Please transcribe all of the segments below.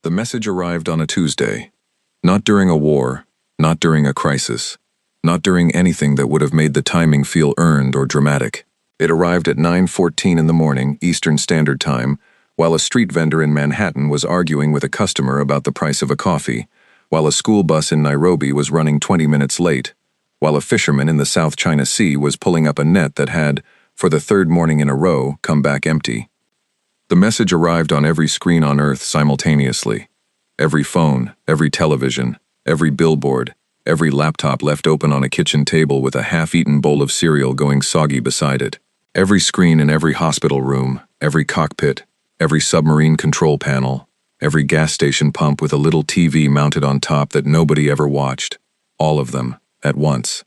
The message arrived on a Tuesday. Not during a war, not during a crisis, not during anything that would have made the timing feel earned or dramatic. It arrived at 9:14 in the morning, Eastern Standard Time, while a street vendor in Manhattan was arguing with a customer about the price of a coffee, while a school bus in Nairobi was running 20 minutes late, while a fisherman in the South China Sea was pulling up a net that had, for the third morning in a row, come back empty. The message arrived on every screen on Earth simultaneously. Every phone, every television, every billboard, every laptop left open on a kitchen table with a half-eaten bowl of cereal going soggy beside it. Every screen in every hospital room, every cockpit, every submarine control panel, every gas station pump with a little TV mounted on top that nobody ever watched. All of them, at once.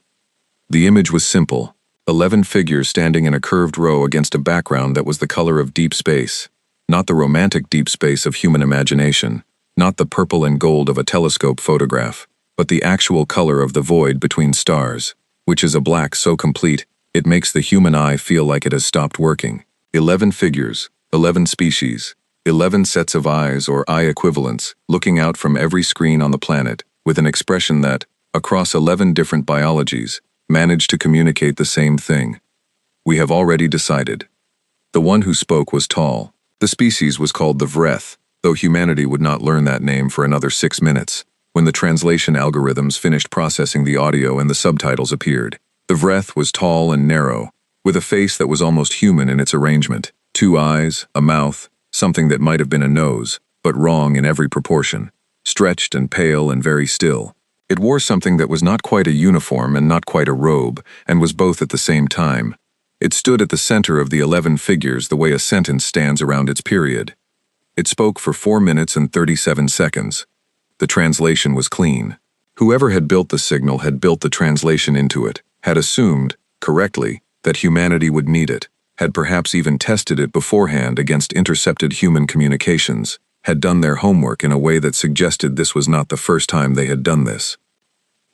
The image was simple. 11 figures standing in a curved row against a background that was the color of deep space. Not the romantic deep space of human imagination, not the purple and gold of a telescope photograph, but the actual color of the void between stars, which is a black so complete it makes the human eye feel like it has stopped working. 11 figures, 11 species, 11 sets of eyes or eye equivalents looking out from every screen on the planet with an expression that, across 11 different biologies, managed to communicate the same thing. We have already decided. The one who spoke was tall. The species was called the Foreve, though humanity would not learn that name for another 6 minutes, when the translation algorithms finished processing the audio and the subtitles appeared. The Foreve was tall and narrow, with a face that was almost human in its arrangement. 2 eyes, a mouth, something that might have been a nose, but wrong in every proportion, stretched and pale and very still. It wore something that was not quite a uniform and not quite a robe, and was both at the same time. It stood at the center of the 11 figures the way a sentence stands around its period. It spoke for 4 minutes and 37 seconds. The translation was clean. Whoever had built the signal had built the translation into it, had assumed, correctly, that humanity would need it, had perhaps even tested it beforehand against intercepted human communications, had done their homework in a way that suggested this was not the first time they had done this.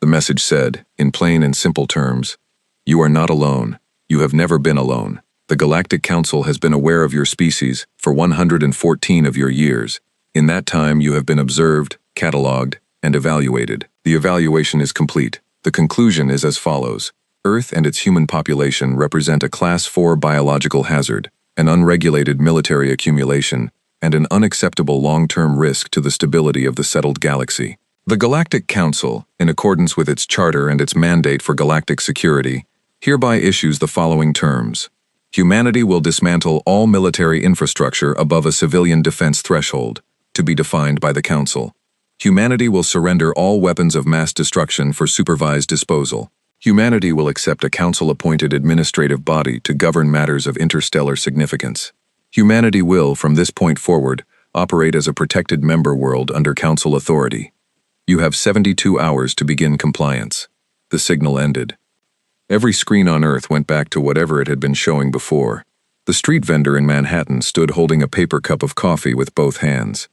The message said, in plain and simple terms, "You are not alone. You have never been alone. The Galactic Council has been aware of your species for 114 of your years. In that time you have been observed, catalogued, and evaluated. The evaluation is complete. The conclusion is as follows. Earth and its human population represent a Class 4 biological hazard, an unregulated military accumulation, and an unacceptable long-term risk to the stability of the settled galaxy. The Galactic Council, in accordance with its charter and its mandate for galactic security, hereby issues the following terms. Humanity will dismantle all military infrastructure above a civilian defense threshold, to be defined by the Council. Humanity will surrender all weapons of mass destruction for supervised disposal. Humanity will accept a Council-appointed administrative body to govern matters of interstellar significance. Humanity will, from this point forward, operate as a protected member world under Council authority. You have 72 hours to begin compliance." The signal ended. Every screen on Earth went back to whatever it had been showing before. The street vendor in Manhattan stood holding a paper cup of coffee with both hands.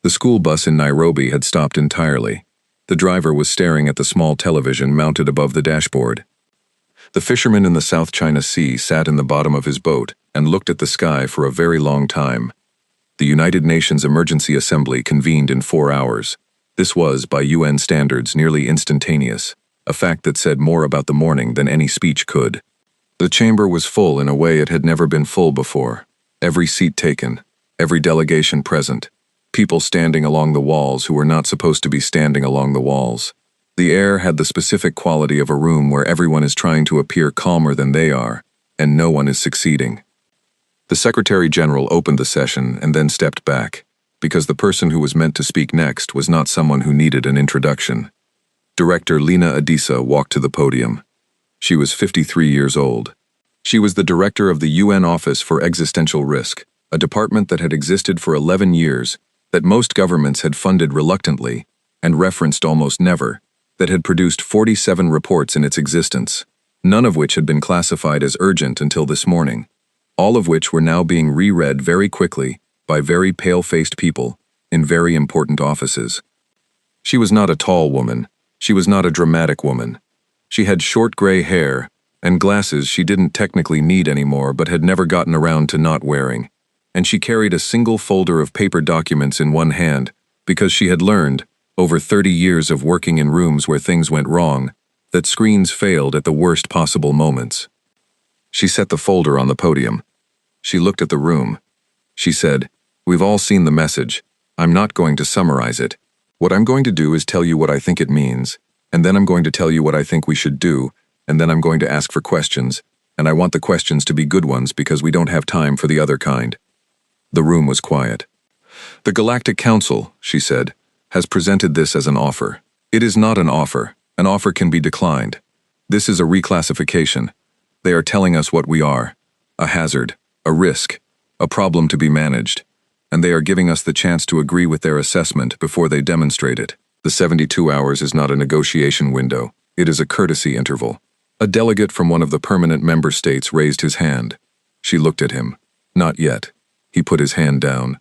The school bus in Nairobi had stopped entirely. The driver was staring at the small television mounted above the dashboard. The fisherman in the South China Sea sat in the bottom of his boat and looked at the sky for a very long time. The United Nations Emergency Assembly convened in 4 hours. This was, by UN standards, nearly instantaneous, a fact that said more about the morning than any speech could. The chamber was full in a way it had never been full before. Every seat taken, every delegation present, people standing along the walls who were not supposed to be standing along the walls. The air had the specific quality of a room where everyone is trying to appear calmer than they are, and no one is succeeding. The Secretary General opened the session and then stepped back, because the person who was meant to speak next was not someone who needed an introduction. Director Lina Adisa walked to the podium. She was 53 years old. She was the director of the UN Office for Existential Risk, a department that had existed for 11 years, that most governments had funded reluctantly and referenced almost never, that had produced 47 reports in its existence, none of which had been classified as urgent until this morning, all of which were now being reread very quickly by very pale-faced people in very important offices. She was not a tall woman. She was not a dramatic woman. She had short gray hair and glasses she didn't technically need anymore but had never gotten around to not wearing, and she carried a single folder of paper documents in one hand because she had learned, over 30 years of working in rooms where things went wrong, that screens failed at the worst possible moments. She set the folder on the podium. She looked at the room. She said, "We've all seen the message. I'm not going to summarize it. What I'm going to do is tell you what I think it means, and then I'm going to tell you what I think we should do, and then I'm going to ask for questions, and I want the questions to be good ones because we don't have time for the other kind." The room was quiet. "The Galactic Council," she said, "has presented this as an offer. It is not an offer. An offer can be declined. This is a reclassification. They are telling us what we are: a hazard, a risk, a problem to be managed, and they are giving us the chance to agree with their assessment before they demonstrate it. The 72 hours is not a negotiation window. It is a courtesy interval." A delegate from one of the permanent member states raised his hand. She looked at him. "Not yet." He put his hand down.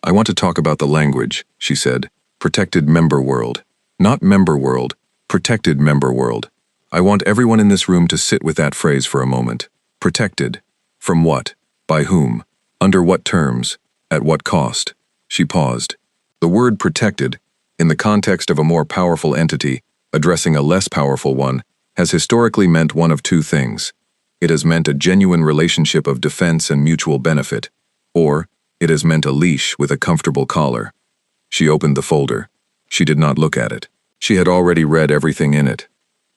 "I want to talk about the language," she said. "Protected member world. Not member world, protected member world. I want everyone in this room to sit with that phrase for a moment. Protected. From what? By whom? Under what terms? At what cost?" She paused. The word protected, in the context of a more powerful entity addressing a less powerful one, has historically meant one of two things. It has meant a genuine relationship of defense and mutual benefit, or it has meant a leash with a comfortable collar. She opened the folder. She did not look at it. She had already read everything in it.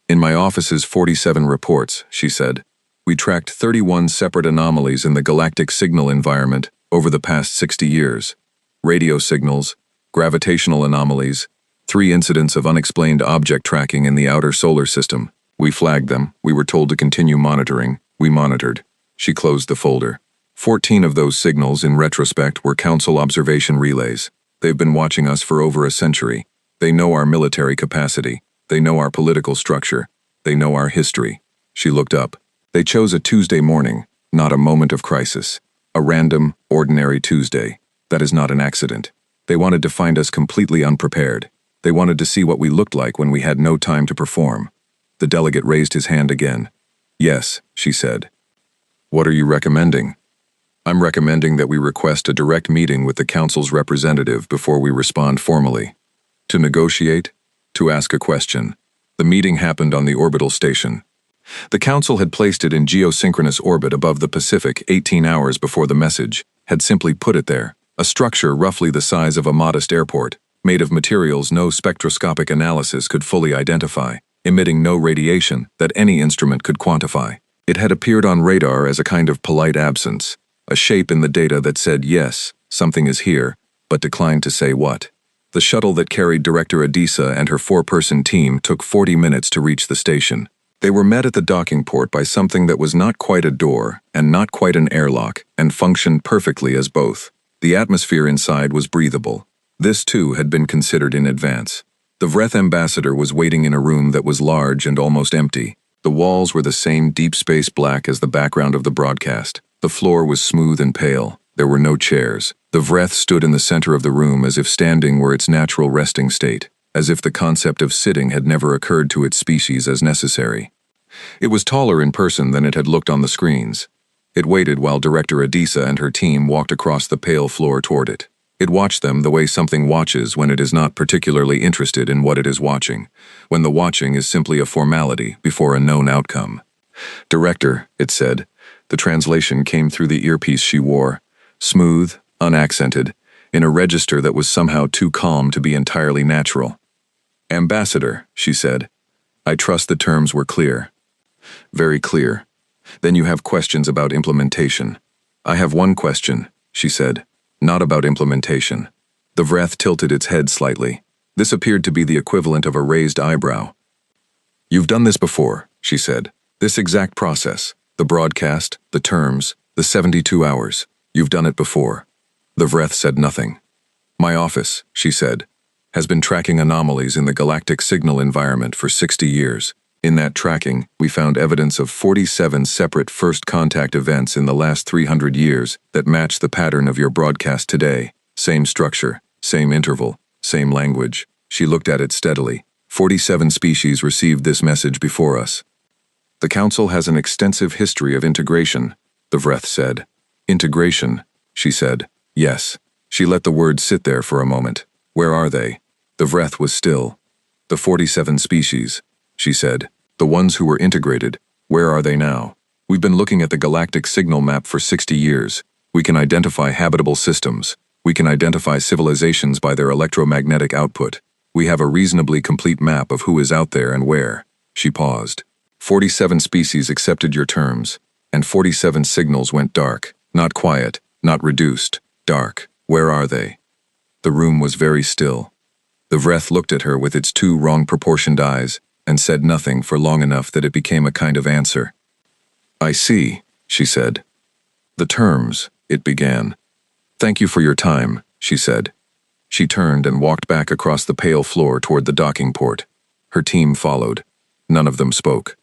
"In my office's 47 reports," she said, "we tracked 31 separate anomalies in the galactic signal environment over the past 60 years. Radio signals, gravitational anomalies, 3 incidents of unexplained object tracking in the outer solar system. We flagged them. We were told to continue monitoring. We monitored." She closed the folder. 14 of those signals, in retrospect, were Council observation relays. They've been watching us for over a century. They know our military capacity. They know our political structure. They know our history. She looked up. They chose a Tuesday morning, not a moment of crisis. A random, ordinary Tuesday. That is not an accident. They wanted to find us completely unprepared. They wanted to see what we looked like when we had no time to perform. The delegate raised his hand again. "Yes," she said. "What are you recommending?" "I'm recommending that we request a direct meeting with the Council's representative before we respond formally. To negotiate, to ask a question." The meeting happened on the orbital station. The Council had placed it in geosynchronous orbit above the Pacific 18 hours before the message, had simply put it there, a structure roughly the size of a modest airport, made of materials no spectroscopic analysis could fully identify, emitting no radiation that any instrument could quantify. It had appeared on radar as a kind of polite absence, a shape in the data that said yes, something is here, but declined to say what. The shuttle that carried Director Adisa and her 4-person team took 40 minutes to reach the station. They were met at the docking port by something that was not quite a door and not quite an airlock and functioned perfectly as both. The atmosphere inside was breathable. This too had been considered in advance. The Vreth ambassador was waiting in a room that was large and almost empty. The walls were the same deep space black as the background of the broadcast. The floor was smooth and pale. There were no chairs. The Vreth stood in the center of the room as if standing were its natural resting state, as if the concept of sitting had never occurred to its species as necessary. It was taller in person than it had looked on the screens. It waited while Director Adisa and her team walked across the pale floor toward it. It watched them the way something watches when it is not particularly interested in what it is watching, when the watching is simply a formality before a known outcome. "Director," it said. The translation came through the earpiece she wore, smooth, unaccented, in a register that was somehow too calm to be entirely natural. "Ambassador," she said. "I trust the terms were clear." "Very clear. Then you have questions about implementation." "I have one question," she said. "Not about implementation." The Vreth tilted its head slightly. This appeared to be the equivalent of a raised eyebrow. "You've done this before," she said. "This exact process, the broadcast, the terms, the 72 hours. You've done it before." The Vreth said nothing. "My office," she said, "has been tracking anomalies in the galactic signal environment for 60 years. In that tracking, we found evidence of 47 separate first contact events in the last 300 years that match the pattern of your broadcast today. Same structure, same interval, same language." She looked at it steadily. 47 species received this message before us. "The Council has an extensive history of integration," the Vreth said. "Integration," she said. "Yes." She let the word sit there for a moment. Where are they? The Vreth was still. The 47 species, she said. The ones who were integrated, where are they now? We've been looking at the galactic signal map for 60 years. We can identify habitable systems. We can identify civilizations by their electromagnetic output. We have a reasonably complete map of who is out there and where. She paused. 47 species accepted your terms, and 47 signals went dark. Not quiet, not reduced, dark. Where are they? The room was very still. The Vreth looked at her with its two wrong-proportioned eyes and said nothing for long enough that it became a kind of answer. I see, she said. The terms, it began. Thank you for your time, she said. She turned and walked back across the pale floor toward the docking port. Her team followed. None of them spoke.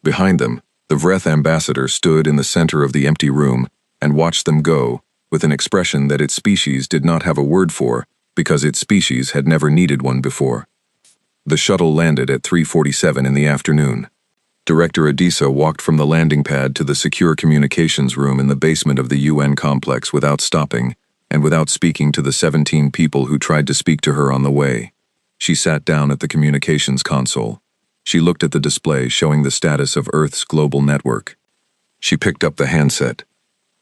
Behind them, the Vreth ambassador stood in the center of the empty room and watched them go, with an expression that its species did not have a word for, because its species had never needed one before. The shuttle landed at 3:47 in the afternoon. Director Adisa walked from the landing pad to the secure communications room in the basement of the UN complex without stopping, and without speaking to the 17 people who tried to speak to her on the way. She sat down at the communications console. She looked at the display showing the status of Earth's global network. She picked up the handset.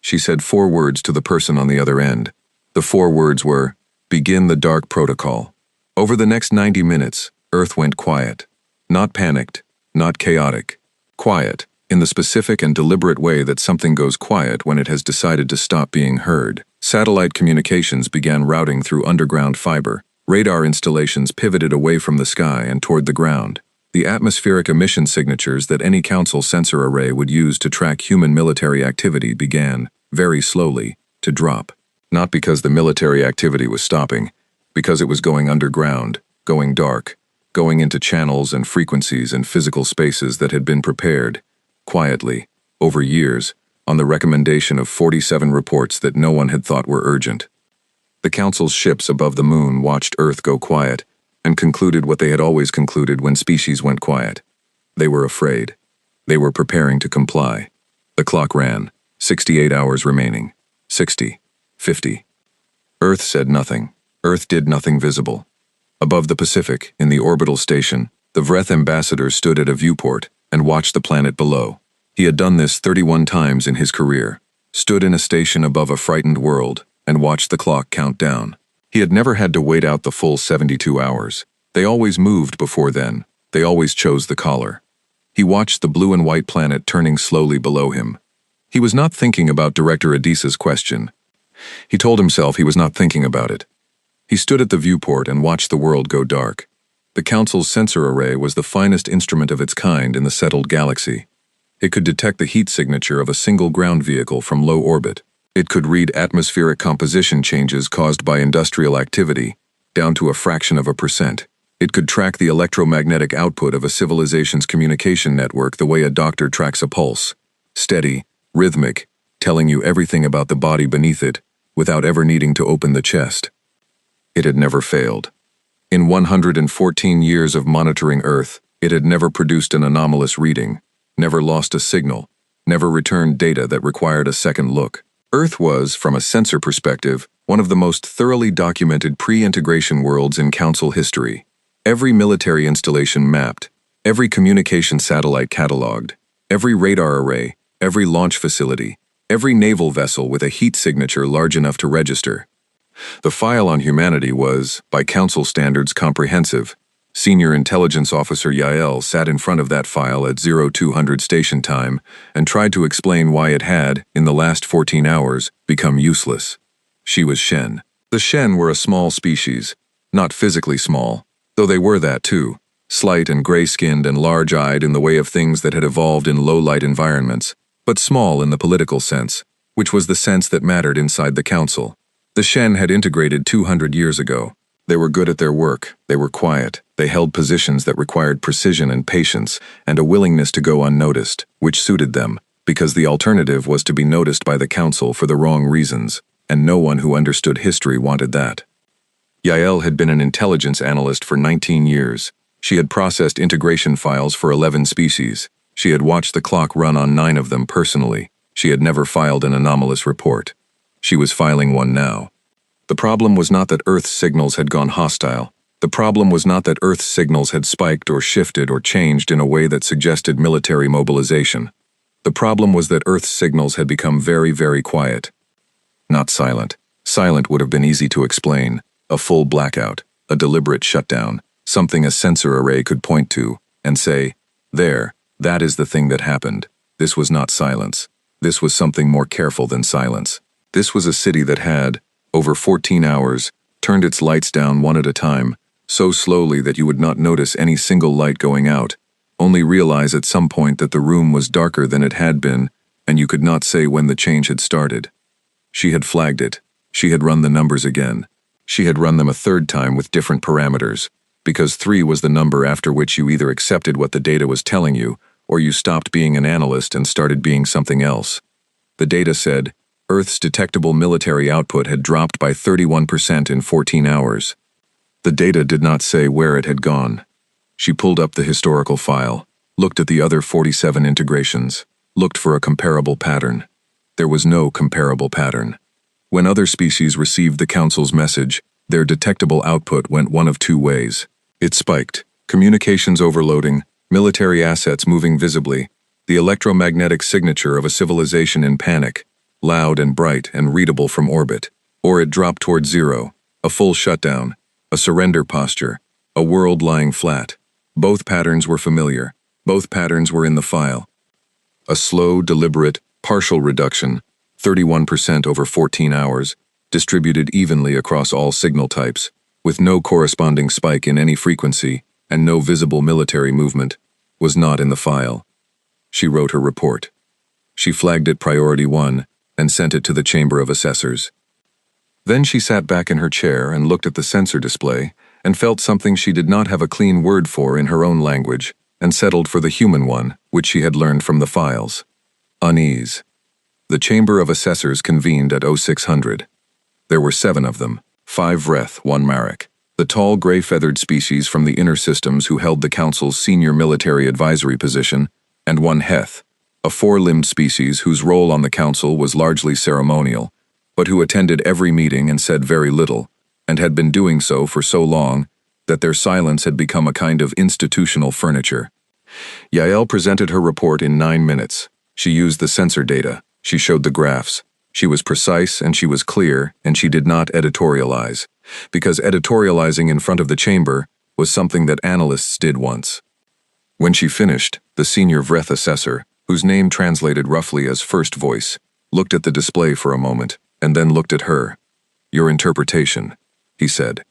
She said 4 words to the person on the other end. The 4 words were, "Begin the dark protocol." Over the next 90 minutes, Earth went quiet. Not panicked, not chaotic. Quiet, in the specific and deliberate way that something goes quiet when it has decided to stop being heard. Satellite communications began routing through underground fiber. Radar installations pivoted away from the sky and toward the ground. The atmospheric emission signatures that any Council sensor array would use to track human military activity began, very slowly, to drop. Not because the military activity was stopping, because it was going underground, going dark, going into channels and frequencies and physical spaces that had been prepared, quietly, over years, on the recommendation of 47 reports that no one had thought were urgent. The Council's ships above the moon watched Earth go quiet, and concluded what they had always concluded when species went quiet. They were afraid. They were preparing to comply. The clock ran, 68 hours remaining. 60, 50. Earth said nothing. Earth did nothing visible. Above the Pacific, in the orbital station, the Vreth ambassador stood at a viewport and watched the planet below. He had done this 31 times in his career, stood in a station above a frightened world, and watched the clock count down. He had never had to wait out the full 72 hours. They always moved before then. They always chose the collar. He watched the blue and white planet turning slowly below him. He was not thinking about Director Adisa's question. He told himself he was not thinking about it. He stood at the viewport and watched the world go dark. The Council's sensor array was the finest instrument of its kind in the settled galaxy. It could detect the heat signature of a single ground vehicle from low orbit. It could read atmospheric composition changes caused by industrial activity, down to a fraction of a percent. It could track the electromagnetic output of a civilization's communication network the way a doctor tracks a pulse. Steady, rhythmic, telling you everything about the body beneath it, without ever needing to open the chest. It had never failed. In 114 years of monitoring Earth, it had never produced an anomalous reading, never lost a signal, never returned data that required a second look. Earth was, from a sensor perspective, one of the most thoroughly documented pre-integration worlds in Council history. Every military installation mapped, every communication satellite cataloged, every radar array, every launch facility, every naval vessel with a heat signature large enough to register. The file on humanity was, by Council standards, comprehensive. Senior Intelligence Officer Yael sat in front of that file at 0200 station time and tried to explain why it had, in the last 14 hours, become useless. She was Shen. The Shen were a small species, not physically small, though they were that too, slight and gray-skinned and large-eyed in the way of things that had evolved in low-light environments, but small in the political sense, which was the sense that mattered inside the Council. The Shen had integrated 200 years ago. They were good at their work, they were quiet, they held positions that required precision and patience, and a willingness to go unnoticed, which suited them, because the alternative was to be noticed by the Council for the wrong reasons, and no one who understood history wanted that. Yael had been an intelligence analyst for 19 years. She had processed integration files for 11 species. She had watched the clock run on 9 of them personally. She had never filed an anomalous report. She was filing one now. The problem was not that Earth's signals had gone hostile. The problem was not that Earth's signals had spiked or shifted or changed in a way that suggested military mobilization. The problem was that Earth's signals had become very, very quiet. Not silent. Silent would have been easy to explain. A full blackout, a deliberate shutdown, something a sensor array could point to and say, "There, that is the thing that happened." This was not silence. This was something more careful than silence. This was a city that had, over 14 hours, turned its lights down one at a time, so slowly that you would not notice any single light going out, only realize at some point that the room was darker than it had been, and you could not say when the change had started. She had flagged it. She had run the numbers again. She had run them a third time with different parameters, because 3 was the number after which you either accepted what the data was telling you, or you stopped being an analyst and started being something else. The data said, Earth's detectable military output had dropped by 31% in 14 hours. The data did not say where it had gone. She pulled up the historical file, looked at the other 47 integrations, looked for a comparable pattern. There was no comparable pattern. When other species received the Council's message, their detectable output went one of 2 ways. It spiked, communications overloading, military assets moving visibly, the electromagnetic signature of a civilization in panic, loud and bright and readable from orbit, or it dropped toward zero, a full shutdown, a surrender posture, a world lying flat. Both patterns were familiar. Both patterns were in the file. A slow, deliberate, partial reduction, 31% over 14 hours, distributed evenly across all signal types, with no corresponding spike in any frequency and no visible military movement, was not in the file. She wrote her report. She flagged it Priority 1 and sent it to the Chamber of Assessors. Then she sat back in her chair and looked at the sensor display and felt something she did not have a clean word for in her own language and settled for the human one, which she had learned from the files. Unease. The Chamber of Assessors convened at 0600. There were 7 of them, 5 Vreth, 1 Marek, the tall gray-feathered species from the inner systems who held the Council's senior military advisory position, and 1 Heth, a 4-limbed species whose role on the Council was largely ceremonial, but who attended every meeting and said very little, and had been doing so for so long that their silence had become a kind of institutional furniture. Yael presented her report in 9 minutes. She used the sensor data. She showed the graphs. She was precise and she was clear, and she did not editorialize, because editorializing in front of the chamber was something that analysts did once. When she finished, the senior Vreth assessor, whose name translated roughly as first voice, looked at the display for a moment, and then looked at her. "Your interpretation," he said.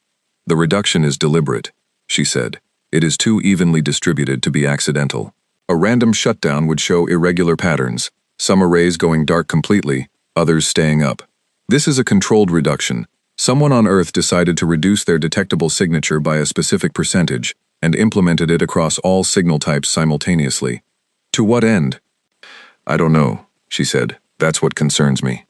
"The reduction is deliberate," she said. "It is too evenly distributed to be accidental. A random shutdown would show irregular patterns, some arrays going dark completely, others staying up. This is a controlled reduction. Someone on Earth decided to reduce their detectable signature by a specific percentage and implemented it across all signal types simultaneously. To what end?" "I don't know," she said. "That's what concerns me."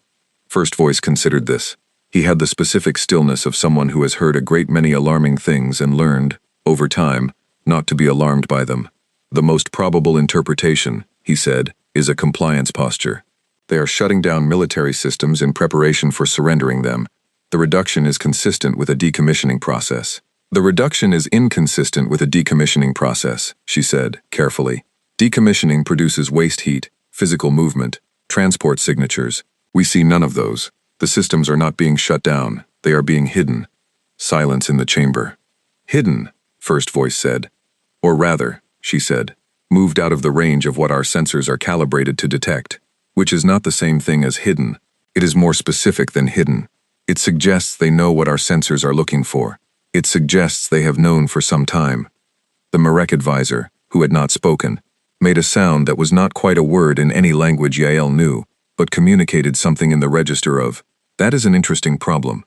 First Voice considered this. He had the specific stillness of someone who has heard a great many alarming things and learned, over time, not to be alarmed by them. "The most probable interpretation," he said, "is a compliance posture. They are shutting down military systems in preparation for surrendering them. The reduction is consistent with a decommissioning process." "The reduction is inconsistent with a decommissioning process," she said, carefully. "Decommissioning produces waste heat, physical movement, transport signatures. We see none of those. The systems are not being shut down, they are being hidden." Silence in the chamber. "Hidden," First Voice said. "Or rather," she said, "moved out of the range of what our sensors are calibrated to detect, which is not the same thing as hidden. It is more specific than hidden. It suggests they know what our sensors are looking for. It suggests they have known for some time." The Marek advisor, who had not spoken, made a sound that was not quite a word in any language Yael knew, but communicated something in the register of, "That is an interesting problem."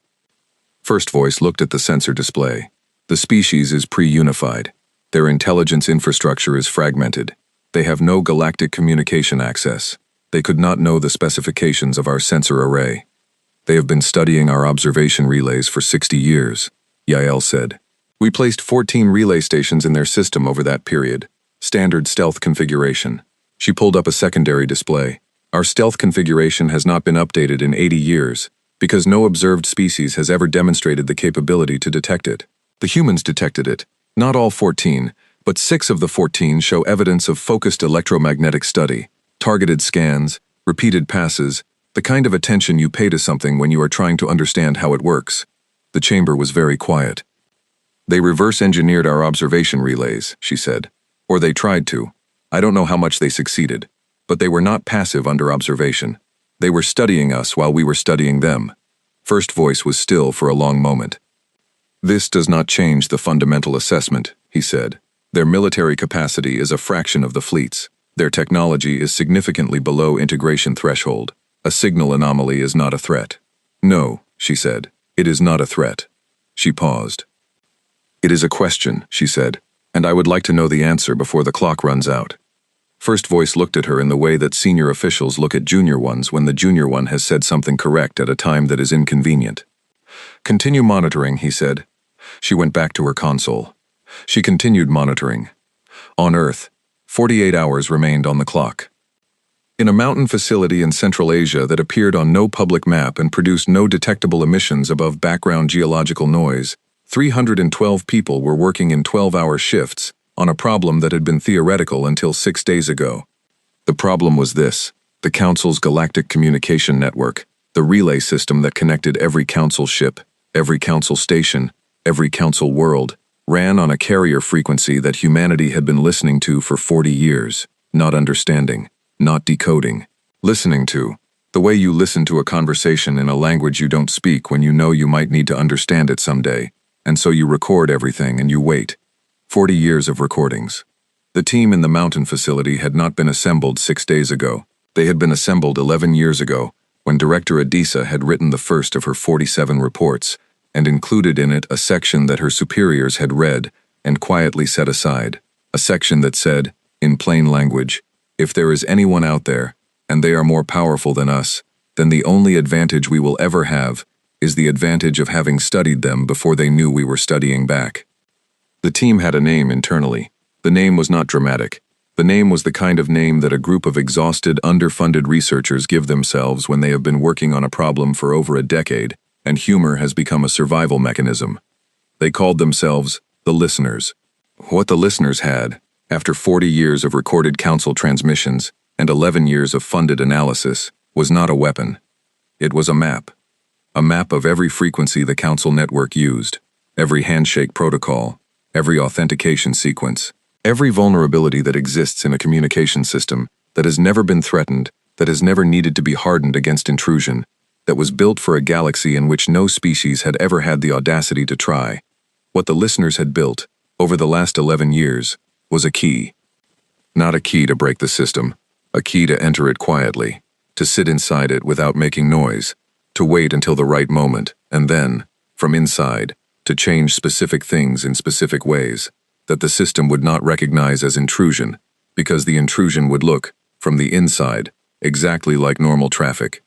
First Voice looked at the sensor display. The species is pre-unified. Their intelligence infrastructure is fragmented. They have no galactic communication access. They could not know the specifications of our sensor array. "They have been studying our observation relays for 60 years, Yael said. "We placed 14 relay stations in their system over that period. Standard stealth configuration." She pulled up a secondary display. "Our stealth configuration has not been updated in 80 years. because no observed species has ever demonstrated the capability to detect it. The humans detected it, not all 14, but 6 of the 14 show evidence of focused electromagnetic study, targeted scans, repeated passes, the kind of attention you pay to something when you are trying to understand how it works. The chamber was very quiet. They reverse-engineered our observation relays, she said. Or they tried to. I don't know how much they succeeded. But they were not passive under observation. They were studying us while we were studying them. First voice was still for a long moment. This does not change the fundamental assessment, he said. Their military capacity is a fraction of the fleet's. Their technology is significantly below integration threshold. A signal anomaly is not a threat. No, she said. It is not a threat. She paused. It is a question, she said, and I would like to know the answer before the clock runs out. First voice looked at her in the way that senior officials look at junior ones when the junior one has said something correct at a time that is inconvenient. Continue monitoring, he said. She went back to her console. She continued monitoring. On Earth, 48 hours remained on the clock. In a mountain facility in Central Asia that appeared on no public map and produced no detectable emissions above background geological noise, 312 people were working in 12-hour shifts on a problem that had been theoretical until 6 days ago. The problem was this: the Council's Galactic communication network, the relay system that connected every Council ship, every Council station, every Council world, ran on a carrier frequency that humanity had been listening to for 40 years, not understanding, not decoding. Listening to, the way you listen to a conversation in a language you don't speak when you know you might need to understand it someday, and so you record everything and you wait. 40 years of recordings. The team in the mountain facility had not been assembled 6 days ago. They had been assembled 11 years ago, when Director Adisa had written the first of her 47 reports, and included in it a section that her superiors had read and quietly set aside. A section that said, in plain language, if there is anyone out there, and they are more powerful than us, then the only advantage we will ever have is the advantage of having studied them before they knew we were studying back. The team had a name internally. The name was not dramatic. The name was the kind of name that a group of exhausted, underfunded researchers give themselves when they have been working on a problem for over a decade, and humor has become a survival mechanism. They called themselves the listeners. What the listeners had, after 40 years of recorded council transmissions and 11 years of funded analysis, was not a weapon. It was a map. A map of every frequency the council network used, every handshake protocol, every authentication sequence, every vulnerability that exists in a communication system that has never been threatened, that has never needed to be hardened against intrusion, that was built for a galaxy in which no species had ever had the audacity to try. What the listeners had built, over the last 11 years, was a key. Not a key to break the system, a key to enter it quietly, to sit inside it without making noise, to wait until the right moment, and then, from inside, to change specific things in specific ways that the system would not recognize as intrusion, because the intrusion would look, from the inside, exactly like normal traffic.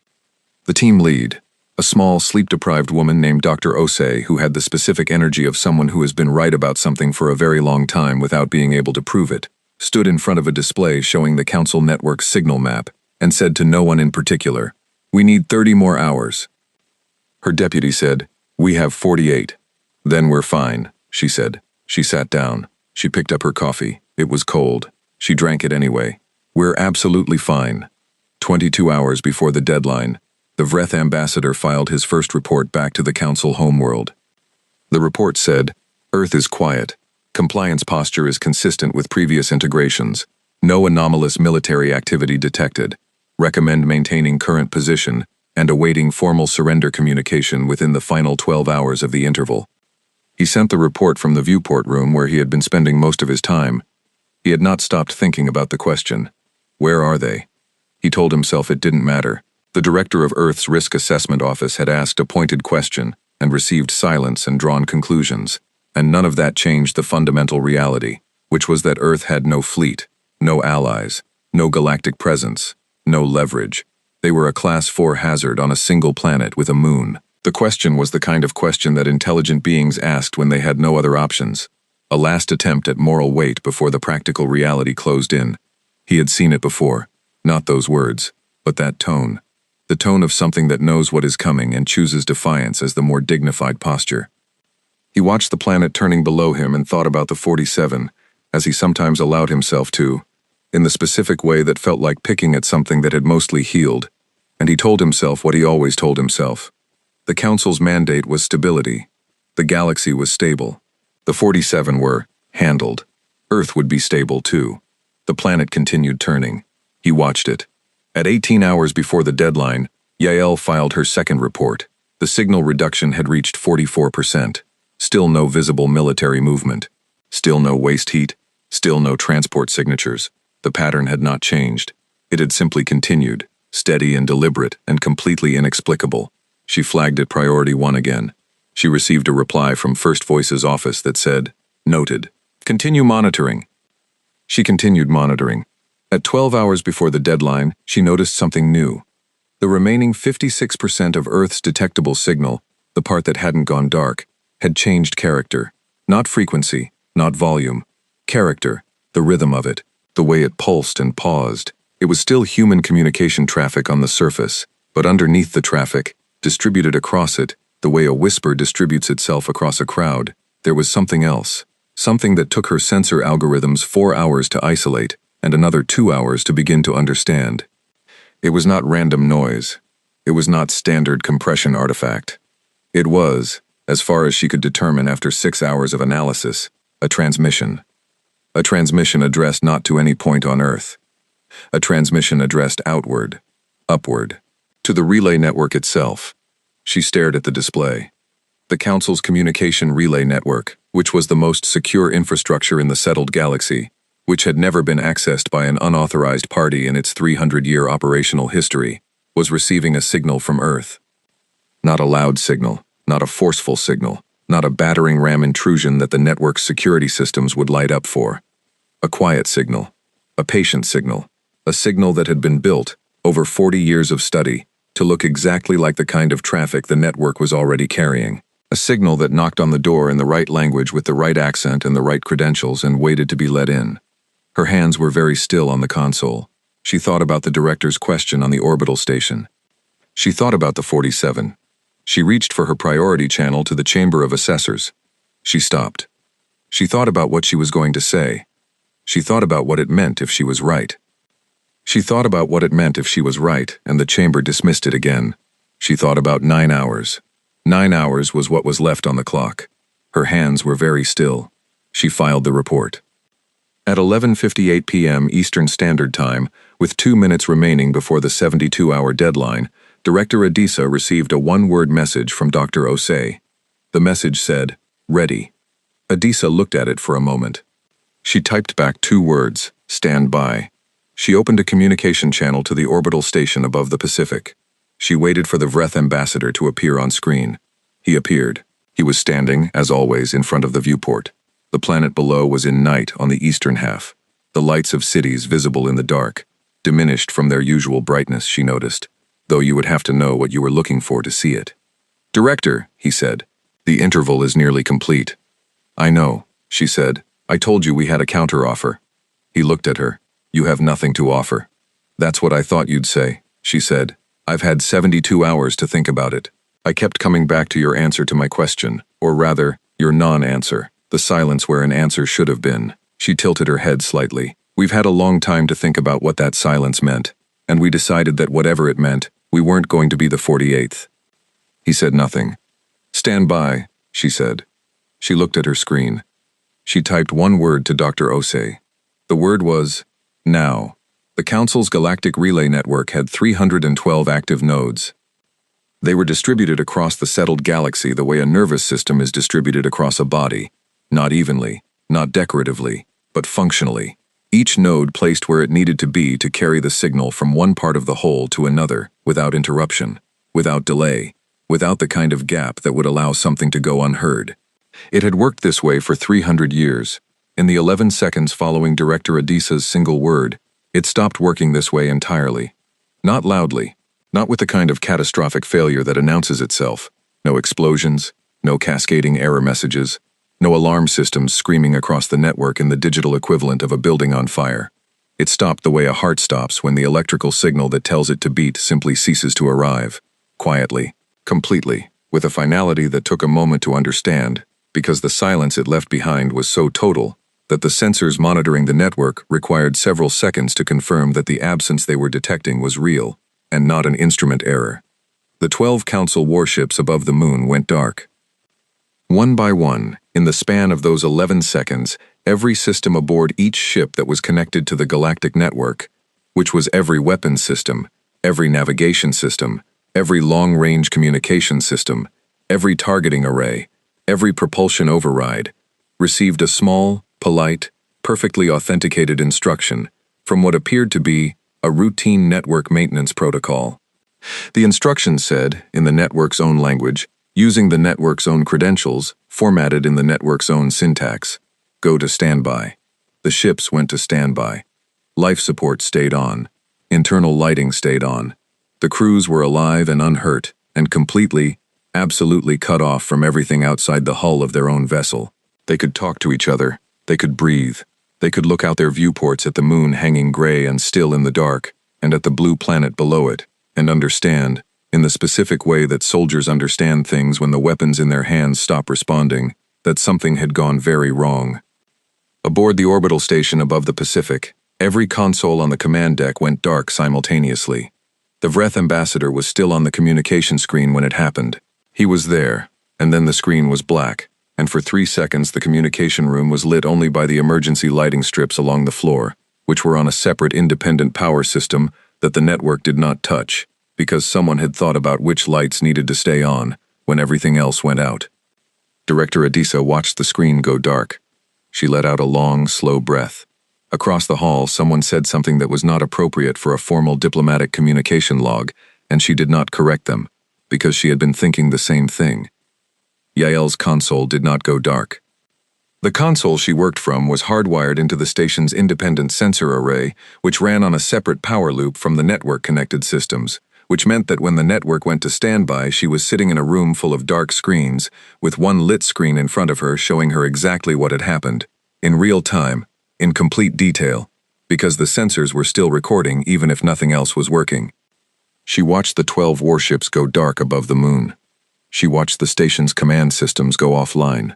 The team lead, a small, sleep-deprived woman named Dr. Osei, who had the specific energy of someone who has been right about something for a very long time without being able to prove it, stood in front of a display showing the Council Network's signal map and said to no one in particular, "We need 30 more hours." Her deputy said, "We have 48. "Then we're fine," she said. She sat down. She picked up her coffee. It was cold. She drank it anyway. "We're absolutely fine." 22 hours before the deadline, the Vreth ambassador filed his first report back to the Council homeworld. The report said, Earth is quiet. Compliance posture is consistent with previous integrations. No anomalous military activity detected. Recommend maintaining current position and awaiting formal surrender communication within the final 12 hours of the interval. He sent the report from the viewport room where he had been spending most of his time. He had not stopped thinking about the question. Where are they? He told himself it didn't matter. The director of Earth's Risk Assessment Office had asked a pointed question and received silence and drawn conclusions, and none of that changed the fundamental reality, which was that Earth had no fleet, no allies, no galactic presence, no leverage. They were a Class 4 hazard on a single planet with a moon. The question was the kind of question that intelligent beings asked when they had no other options. A last attempt at moral weight before the practical reality closed in. He had seen it before. Not those words, but that tone. the tone of something that knows what is coming and chooses defiance as the more dignified posture. He watched the planet turning below him and thought about the 47, as he sometimes allowed himself to, in the specific way that felt like picking at something that had mostly healed, and he told himself what he always told himself. The Council's mandate was stability. The galaxy was stable. The 47 were handled. Earth would be stable too. The planet continued turning. He watched it. At 18 hours before the deadline, Yael filed her second report. The signal reduction had reached 44%. Still no visible military movement. Still no waste heat. Still no transport signatures. The pattern had not changed. It had simply continued, steady and deliberate and completely inexplicable. She flagged it Priority 1 again. She received a reply from First Voice's office that said, "Noted. Continue monitoring." She continued monitoring. At 12 hours before the deadline, she noticed something new. The remaining 56% of Earth's detectable signal, the part that hadn't gone dark, had changed character. Not frequency, not volume. Character, the rhythm of it, the way it pulsed and paused. It was still human communication traffic on the surface, but underneath the traffic, distributed across it, the way a whisper distributes itself across a crowd, there was something else. Something that took her sensor algorithms 4 hours to isolate, and another 2 hours to begin to understand. It was not random noise. It was not standard compression artifact. It was, as far as she could determine after 6 hours of analysis, a transmission. A transmission addressed not to any point on Earth. A transmission addressed outward, upward, to the relay network itself. She stared at the display. The Council's communication relay network, which was the most secure infrastructure in the settled galaxy, which had never been accessed by an unauthorized party in its 300-year operational history, was receiving a signal from Earth. Not a loud signal, not a forceful signal, not a battering ram intrusion that the network's security systems would light up for. A quiet signal, a patient signal, a signal that had been built, over 40 years of study, to look exactly like the kind of traffic the network was already carrying. A signal that knocked on the door in the right language with the right accent and the right credentials and waited to be let in. Her hands were very still on the console. She thought about the director's question on the orbital station. She thought about the 47. She reached for her priority channel to the Chamber of Assessors. She stopped. She thought about what she was going to say. She thought about what it meant if she was right. She thought about what it meant if she was right, and the chamber dismissed it again. She thought about 9 hours. 9 hours was what was left on the clock. Her hands were very still. She filed the report. At 11:58 p.m. Eastern Standard Time, with 2 minutes remaining before the 72-hour deadline, Director Adisa received a one-word message from Dr. Osei. The message said, "Ready." Adisa looked at it for a moment. She typed back 2 words, "Stand by." She opened a communication channel to the orbital station above the Pacific. She waited for the Vreth ambassador to appear on screen. He appeared. He was standing, as always, in front of the viewport. The planet below was in night on the eastern half. The lights of cities visible in the dark, diminished from their usual brightness, she noticed, though you would have to know what you were looking for to see it. "Director," he said, "the interval is nearly complete." "I know," she said. "I told you we had a counteroffer." He looked at her. "You have nothing to offer." "That's what I thought you'd say," she said. "I've had 72 hours to think about it. I kept coming back to your answer to my question, or rather, your non-answer, the silence where an answer should have been." She tilted her head slightly. "We've had a long time to think about what that silence meant, and we decided that whatever it meant, we weren't going to be the 48th. He said nothing. "Stand by," she said. She looked at her screen. She typed one word to Dr. Osei. The word was, now. The Council's Galactic Relay Network had 312 active nodes. They were distributed across the settled galaxy the way a nervous system is distributed across a body, not evenly, not decoratively, but functionally. Each node placed where it needed to be to carry the signal from one part of the whole to another, without interruption, without delay, without the kind of gap that would allow something to go unheard. It had worked this way for 300 years. In the 11 seconds following Director Adisa's single word, it stopped working this way entirely. Not loudly, not with the kind of catastrophic failure that announces itself. No explosions, no cascading error messages, no alarm systems screaming across the network in the digital equivalent of a building on fire. It stopped the way a heart stops when the electrical signal that tells it to beat simply ceases to arrive. Quietly, completely, with a finality that took a moment to understand, because the silence it left behind was so total that the sensors monitoring the network required several seconds to confirm that the absence they were detecting was real, and not an instrument error. The 12 Council warships above the moon went dark. One by one, in the span of those 11 seconds, every system aboard each ship that was connected to the Galactic network, which was every weapons system, every navigation system, every long-range communication system, every targeting array, every propulsion override, received a small, polite, perfectly authenticated instruction from what appeared to be a routine network maintenance protocol. The instruction said, in the network's own language, using the network's own credentials, formatted in the network's own syntax, go to standby. The ships went to standby. Life support stayed on. Internal lighting stayed on. The crews were alive and unhurt, and completely, absolutely cut off from everything outside the hull of their own vessel. They could talk to each other. They could breathe. They could look out their viewports at the moon hanging gray and still in the dark, and at the blue planet below it, and understand, in the specific way that soldiers understand things when the weapons in their hands stop responding, that something had gone very wrong. Aboard the orbital station above the Pacific, every console on the command deck went dark simultaneously. The Vreth ambassador was still on the communication screen when it happened. He was there, and then the screen was black, and for 3 seconds the communication room was lit only by the emergency lighting strips along the floor, which were on a separate independent power system that the network did not touch, because someone had thought about which lights needed to stay on when everything else went out. Director Adisa watched the screen go dark. She let out a long, slow breath. Across the hall, someone said something that was not appropriate for a formal diplomatic communication log, and she did not correct them, because she had been thinking the same thing. Yael's console did not go dark. The console she worked from was hardwired into the station's independent sensor array, which ran on a separate power loop from the network-connected systems, which meant that when the network went to standby, she was sitting in a room full of dark screens, with one lit screen in front of her showing her exactly what had happened, in real time, in complete detail, because the sensors were still recording even if nothing else was working. She watched the 12 warships go dark above the moon. She watched the station's command systems go offline.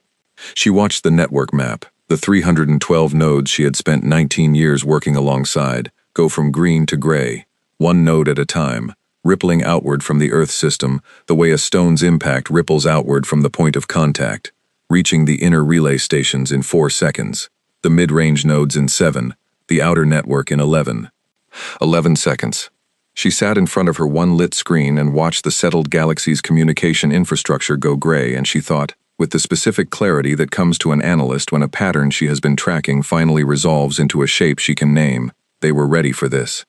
She watched the network map, the 312 nodes she had spent 19 years working alongside, go from green to gray, one node at a time, rippling outward from the Earth system the way a stone's impact ripples outward from the point of contact, reaching the inner relay stations in 4 seconds, the mid-range nodes in 7, the outer network in 11. 11 seconds. She sat in front of her one lit screen and watched the settled galaxy's communication infrastructure go gray, and she thought, with the specific clarity that comes to an analyst when a pattern she has been tracking finally resolves into a shape she can name, they were ready for this.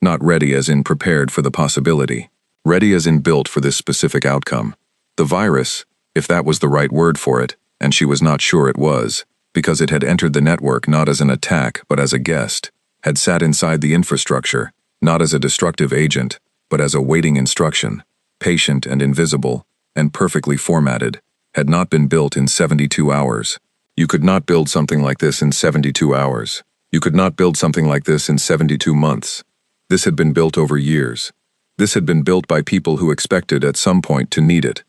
Not ready as in prepared for the possibility. Ready as in built for this specific outcome. The virus, if that was the right word for it, and she was not sure it was, because it had entered the network not as an attack but as a guest, had sat inside the infrastructure, not as a destructive agent, but as a waiting instruction, patient and invisible, and perfectly formatted, had not been built in 72 hours. You could not build something like this in 72 hours. You could not build something like this in 72 months. This had been built over years. This had been built by people who expected at some point to need it,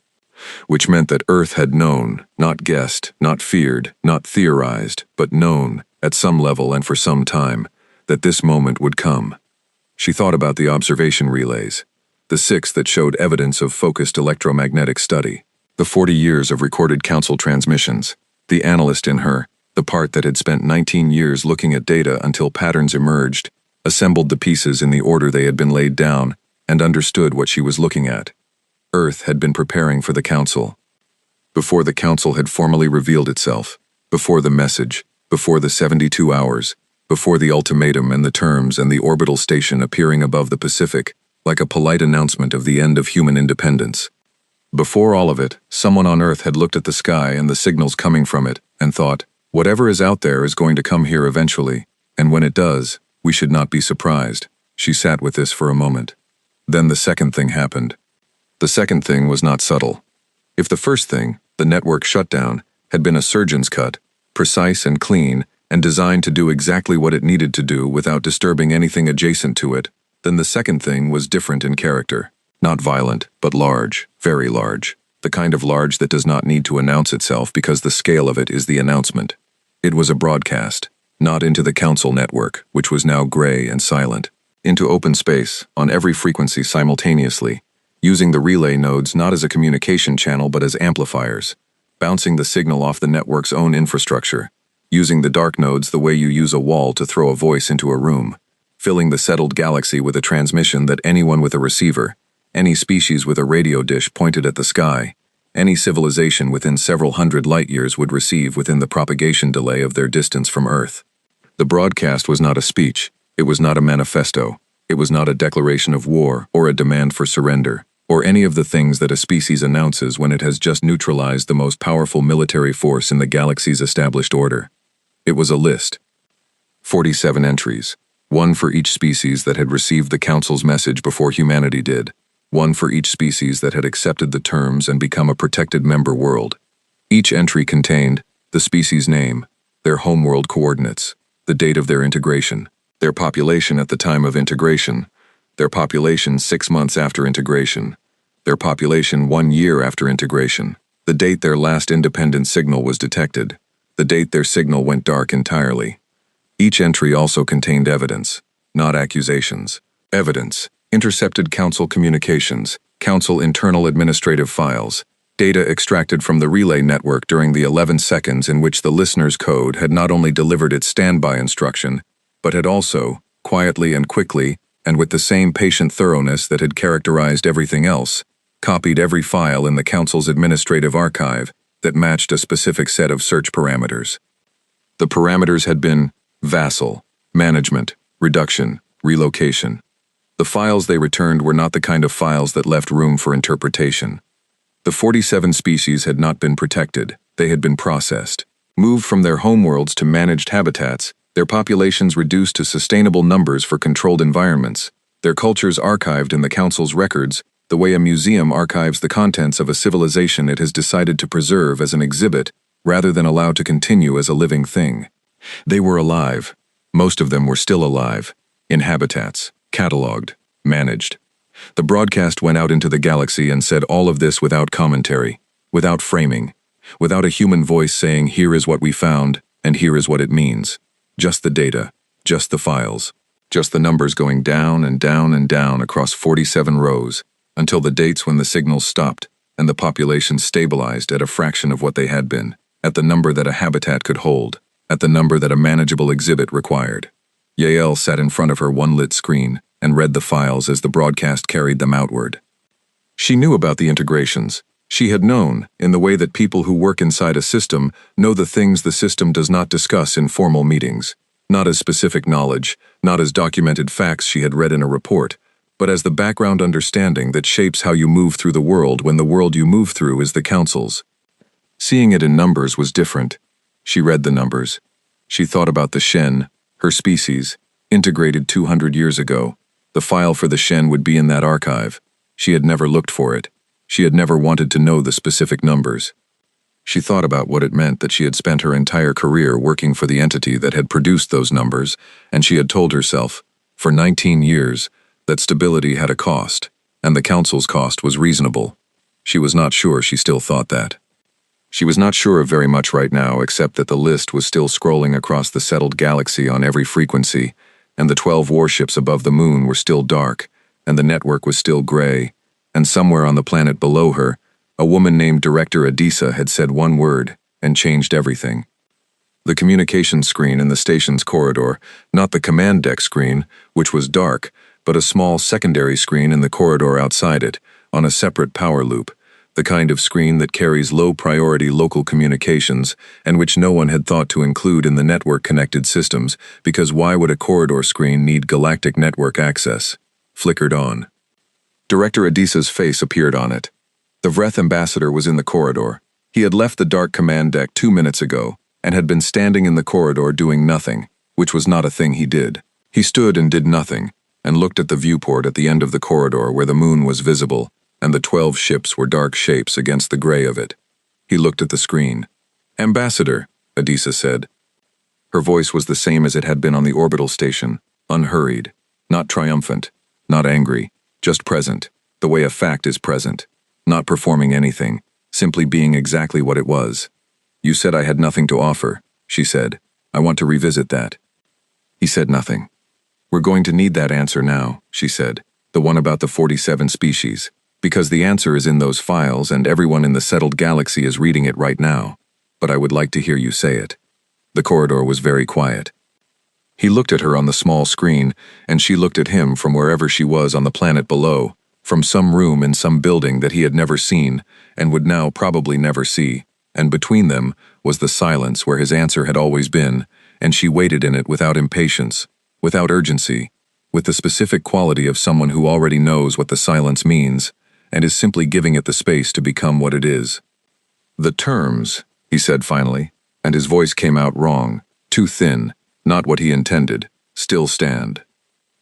which meant that Earth had known, not guessed, not feared, not theorized, but known, at some level and for some time, that this moment would come. She thought about the observation relays, the 6 that showed evidence of focused electromagnetic study, the 40 years of recorded council transmissions, the analyst in her, the part that had spent 19 years looking at data until patterns emerged, assembled the pieces in the order they had been laid down, and understood what she was looking at. Earth had been preparing for the council. Before the council had formally revealed itself, before the message, before the 72 hours, before the ultimatum and the terms and the orbital station appearing above the Pacific, like a polite announcement of the end of human independence. Before all of it, someone on Earth had looked at the sky and the signals coming from it, and thought, whatever is out there is going to come here eventually, and when it does, we should not be surprised. She sat with this for a moment. Then the second thing happened. The second thing was not subtle. If the first thing, the network shutdown, had been a surgeon's cut, precise and clean, and designed to do exactly what it needed to do without disturbing anything adjacent to it, then the second thing was different in character. Not violent, but large, very large. The kind of large that does not need to announce itself because the scale of it is the announcement. It was a broadcast, not into the council network, which was now gray and silent, into open space, on every frequency simultaneously, using the relay nodes not as a communication channel but as amplifiers, bouncing the signal off the network's own infrastructure, using the dark nodes the way you use a wall to throw a voice into a room, filling the settled galaxy with a transmission that anyone with a receiver, any species with a radio dish pointed at the sky, any civilization within several hundred light-years would receive within the propagation delay of their distance from Earth. The broadcast was not a speech, it was not a manifesto, it was not a declaration of war or a demand for surrender, or any of the things that a species announces when it has just neutralized the most powerful military force in the galaxy's established order. It was a list. 47 entries, one for each species that had received the Council's message before humanity did, one for each species that had accepted the terms and become a protected member world. Each entry contained the species name, their homeworld coordinates, the date of their integration, their population at the time of integration, their population 6 months after integration, their population 1 year after integration, the date their last independent signal was detected, the date their signal went dark entirely. Each entry also contained evidence, not accusations. Evidence, intercepted Council communications, Council internal administrative files, data extracted from the relay network during the 11 seconds in which the listener's code had not only delivered its standby instruction, but had also, quietly and quickly, and with the same patient thoroughness that had characterized everything else, copied every file in the Council's administrative archive that matched a specific set of search parameters. The parameters had been vassal, management, reduction, relocation. The files they returned were not the kind of files that left room for interpretation. The 47 species had not been protected, they had been processed. Moved from their homeworlds to managed habitats, their populations reduced to sustainable numbers for controlled environments, their cultures archived in the Council's records, the way a museum archives the contents of a civilization it has decided to preserve as an exhibit rather than allow to continue as a living thing. They were alive. Most of them were still alive, in habitats, catalogued, managed. The broadcast went out into the galaxy and said all of this without commentary, without framing, without a human voice saying here is what we found and here is what it means. Just the data, just the files, just the numbers going down and down and down across 47 rows until the dates when the signals stopped and the population stabilized at a fraction of what they had been, at the number that a habitat could hold, at the number that a manageable exhibit required. Yael sat in front of her one-lit screen and read the files as the broadcast carried them outward. She knew about the integrations. She had known, in the way that people who work inside a system know the things the system does not discuss in formal meetings, not as specific knowledge, not as documented facts she had read in a report, but as the background understanding that shapes how you move through the world when the world you move through is the Council's. Seeing it in numbers was different. She read the numbers. She thought about the Shen, her species, integrated 200 years ago. The file for the Shen would be in that archive. She had never looked for it. She had never wanted to know the specific numbers. She thought about what it meant that she had spent her entire career working for the entity that had produced those numbers, and she had told herself, for 19 years, that stability had a cost, and the Council's cost was reasonable. She was not sure she still thought that. She was not sure of very much right now except that the list was still scrolling across the settled galaxy on every frequency, and the 12 warships above the moon were still dark, and the network was still gray, and somewhere on the planet below her, a woman named Director Adisa had said one word and changed everything. The communication screen in the station's corridor, not the command deck screen, which was dark, but a small secondary screen in the corridor outside it, on a separate power loop, the kind of screen that carries low-priority local communications and which no one had thought to include in the network-connected systems because why would a corridor screen need galactic network access? Flickered on. Director Adisa's face appeared on it. The Vreth ambassador was in the corridor. He had left the dark command deck 2 minutes ago and had been standing in the corridor doing nothing, which was not a thing he did. He stood and did nothing, and looked at the viewport at the end of the corridor where the moon was visible, and the 12 ships were dark shapes against the gray of it. He looked at the screen. "Ambassador," Adisa said. Her voice was the same as it had been on the orbital station, unhurried, not triumphant, not angry, just present, the way a fact is present, not performing anything, simply being exactly what it was. "You said I had nothing to offer," she said. "I want to revisit that." He said nothing. "We're going to need that answer now," she said, "the one about the 47 species, because the answer is in those files and everyone in the settled galaxy is reading it right now. But I would like to hear you say it." The corridor was very quiet. He looked at her on the small screen, and she looked at him from wherever she was on the planet below, from some room in some building that he had never seen and would now probably never see, and between them was the silence where his answer had always been, and she waited in it without impatience, without urgency, with the specific quality of someone who already knows what the silence means and is simply giving it the space to become what it is. "The terms," he said finally, and his voice came out wrong, too thin, not what he intended, "still stand."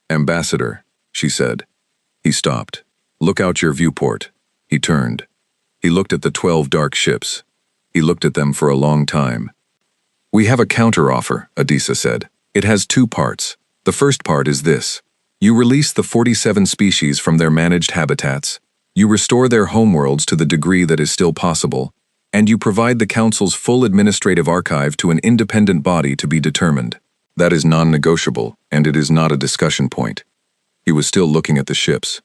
"Ambassador," she said. He stopped. "Look out your viewport." He turned. He looked at the 12 dark ships. He looked at them for a long time. "We have a counteroffer," Adisa said. "It has two parts. The first part is this. You release the 47 species from their managed habitats, you restore their homeworlds to the degree that is still possible, and you provide the Council's full administrative archive to an independent body to be determined. That is non-negotiable, and it is not a discussion point." He was still looking at the ships.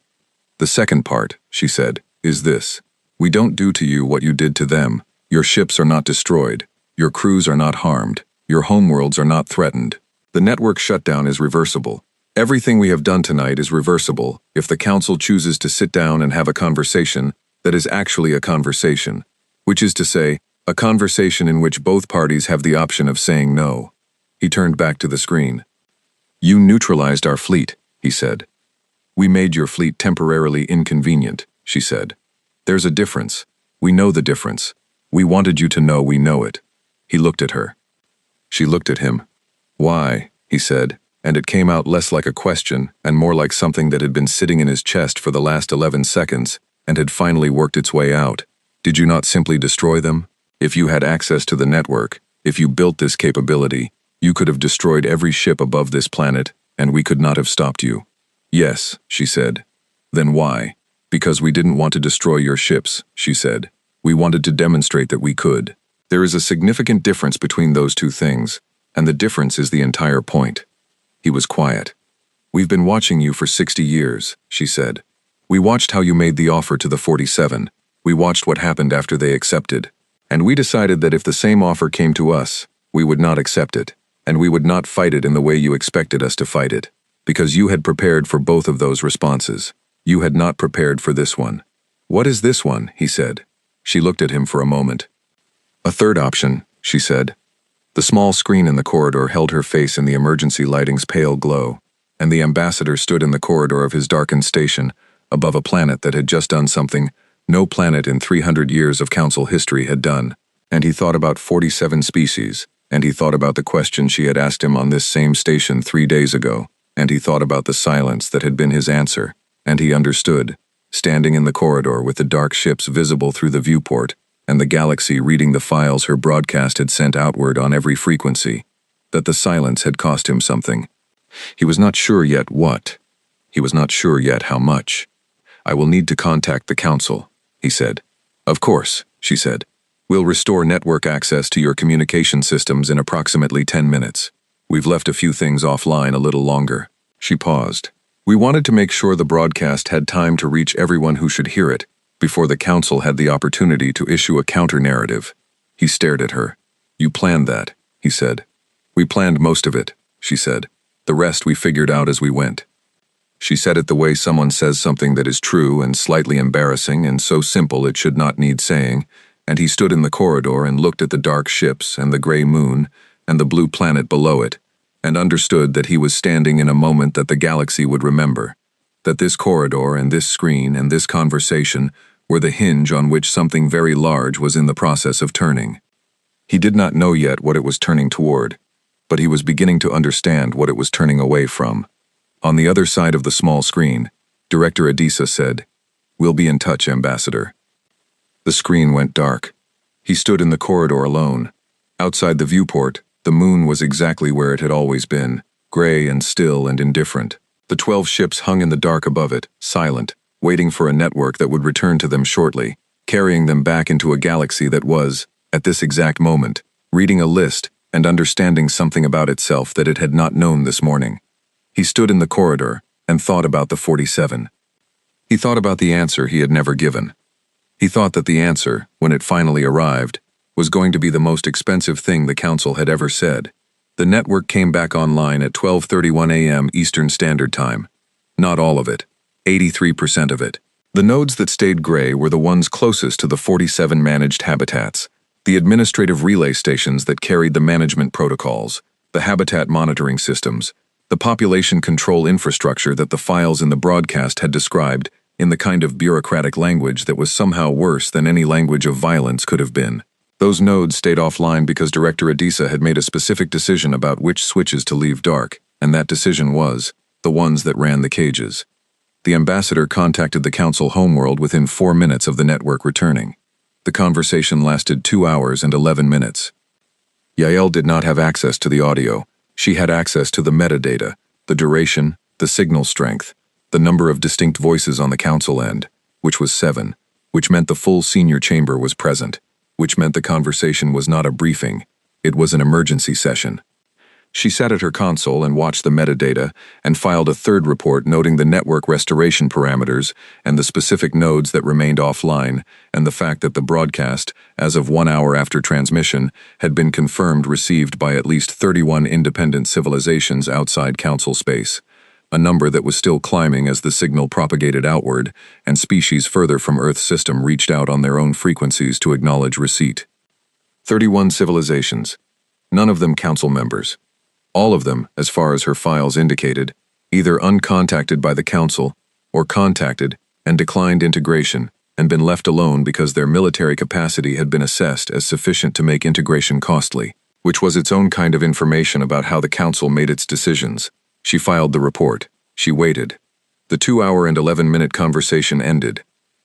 "The second part," she said, "is this. We don't do to you what you did to them. Your ships are not destroyed. Your crews are not harmed. Your homeworlds are not threatened. The network shutdown is reversible. Everything we have done tonight is reversible if the Council chooses to sit down and have a conversation that is actually a conversation, which is to say, a conversation in which both parties have the option of saying no." He turned back to the screen. "You neutralized our fleet," he said. "We made your fleet temporarily inconvenient," she said. "There's a difference. We know the difference. We wanted you to know we know it." He looked at her. She looked at him. "Why?" he said, and it came out less like a question and more like something that had been sitting in his chest for the last 11 seconds and had finally worked its way out. "Did you not simply destroy them? If you had access to the network, if you built this capability, you could have destroyed every ship above this planet, and we could not have stopped you." "Yes," she said. "Then why?" "Because we didn't want to destroy your ships," she said. "We wanted to demonstrate that we could. There is a significant difference between those two things, and the difference is the entire point." He was quiet. "We've been watching you for 60 years, she said. "We watched how you made the offer to the 47. We watched what happened after they accepted. And we decided that if the same offer came to us, we would not accept it, and we would not fight it in the way you expected us to fight it. Because you had prepared for both of those responses. You had not prepared for this one." "What is this one?" he said. She looked at him for a moment. "A third option," she said. The small screen in the corridor held her face in the emergency lighting's pale glow, and the ambassador stood in the corridor of his darkened station, above a planet that had just done something no planet in 300 years of Council history had done, and he thought about 47 species, and he thought about the question she had asked him on this same station 3 days ago, and he thought about the silence that had been his answer, and he understood, standing in the corridor with the dark ships visible through the viewport, and the galaxy reading the files her broadcast had sent outward on every frequency, that the silence had cost him something. He was not sure yet what. He was not sure yet how much. "I will need to contact the Council," he said. "Of course," she said. "We'll restore network access to your communication systems in approximately 10 minutes. We've left a few things offline a little longer." She paused. "We wanted to make sure the broadcast had time to reach everyone who should hear it, before the Council had the opportunity to issue a counter-narrative." He stared at her. "You planned that," he said. "We planned most of it," she said. "The rest we figured out as we went." She said it the way someone says something that is true and slightly embarrassing and so simple it should not need saying, and he stood in the corridor and looked at the dark ships and the gray moon and the blue planet below it, and understood that he was standing in a moment that the galaxy would remember, that this corridor and this screen and this conversation were the hinge on which something very large was in the process of turning. He did not know yet what it was turning toward, but he was beginning to understand what it was turning away from. On the other side of the small screen, Director Adisa said, "We'll be in touch, Ambassador." The screen went dark. He stood in the corridor alone. Outside the viewport, The moon was exactly where it had always been, gray and still and indifferent. The 12 ships hung in the dark above it, silent, waiting for a network that would return to them shortly, carrying them back into a galaxy that was, at this exact moment, reading a list and understanding something about itself that it had not known this morning. He stood in the corridor and thought about the 47. He thought about the answer he had never given. He thought that the answer, when it finally arrived, was going to be the most expensive thing the Council had ever said. The network came back online at 12:31 a.m. Eastern Standard Time. Not all of it. 83% of it. The nodes that stayed gray were the ones closest to the 47 managed habitats, the administrative relay stations that carried the management protocols, the habitat monitoring systems, the population control infrastructure that the files in the broadcast had described in the kind of bureaucratic language that was somehow worse than any language of violence could have been. Those nodes stayed offline because Director Adisa had made a specific decision about which switches to leave dark, and that decision was the ones that ran the cages. The ambassador contacted the Council homeworld within 4 minutes of the network returning. The conversation lasted 2 hours and 11 minutes. Yael did not have access to the audio. She had access to the metadata, the duration, the signal strength, the number of distinct voices on the Council end, which was 7, which meant the full senior chamber was present, which meant the conversation was not a briefing, it was an emergency session. She sat at her console and watched the metadata and filed a third report noting the network restoration parameters and the specific nodes that remained offline and the fact that the broadcast, as of 1 hour after transmission, had been confirmed received by at least 31 independent civilizations outside Council space, a number that was still climbing as the signal propagated outward and species further from Earth's system reached out on their own frequencies to acknowledge receipt. 31 civilizations, none of them Council members. All of them, as far as her files indicated, either uncontacted by the Council or contacted and declined integration and been left alone because their military capacity had been assessed as sufficient to make integration costly, which was its own kind of information about how the Council made its decisions. She filed the report. She waited. The 2-hour and 11-minute conversation ended.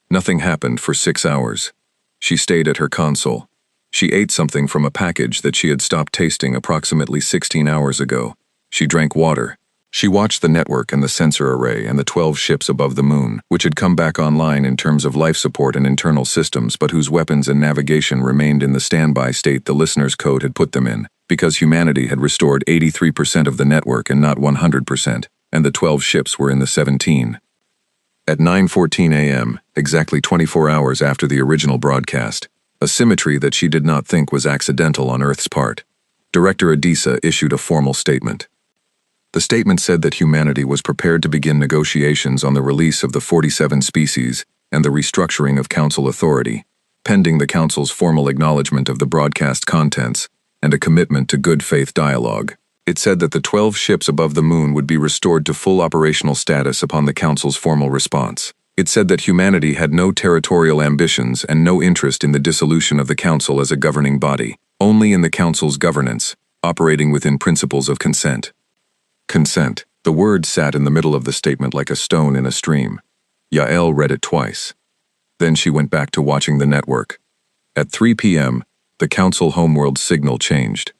Nothing happened for 6 hours. She stayed at her console. She ate something from a package that she had stopped tasting approximately 16 hours ago. She drank water. She watched the network and the sensor array and the 12 ships above the moon, which had come back online in terms of life support and internal systems, but whose weapons and navigation remained in the standby state the listener's code had put them in, because humanity had restored 83% of the network and not 100%, and the 12 ships were in the 17. At 9:14 a.m., exactly 24 hours after the original broadcast, a symmetry that she did not think was accidental on Earth's part, Director Adisa issued a formal statement. The statement said that humanity was prepared to begin negotiations on the release of the 47 species and the restructuring of Council authority, pending the Council's formal acknowledgement of the broadcast contents and a commitment to good faith dialogue. It said that the 12 ships above the moon would be restored to full operational status upon the Council's formal response. It said that humanity had no territorial ambitions and no interest in the dissolution of the Council as a governing body, only in the Council's governance, operating within principles of consent. Consent. The word sat in the middle of the statement like a stone in a stream. Yael read it twice. Then she went back to watching the network. At 3 p.m., the Council homeworld signal changed.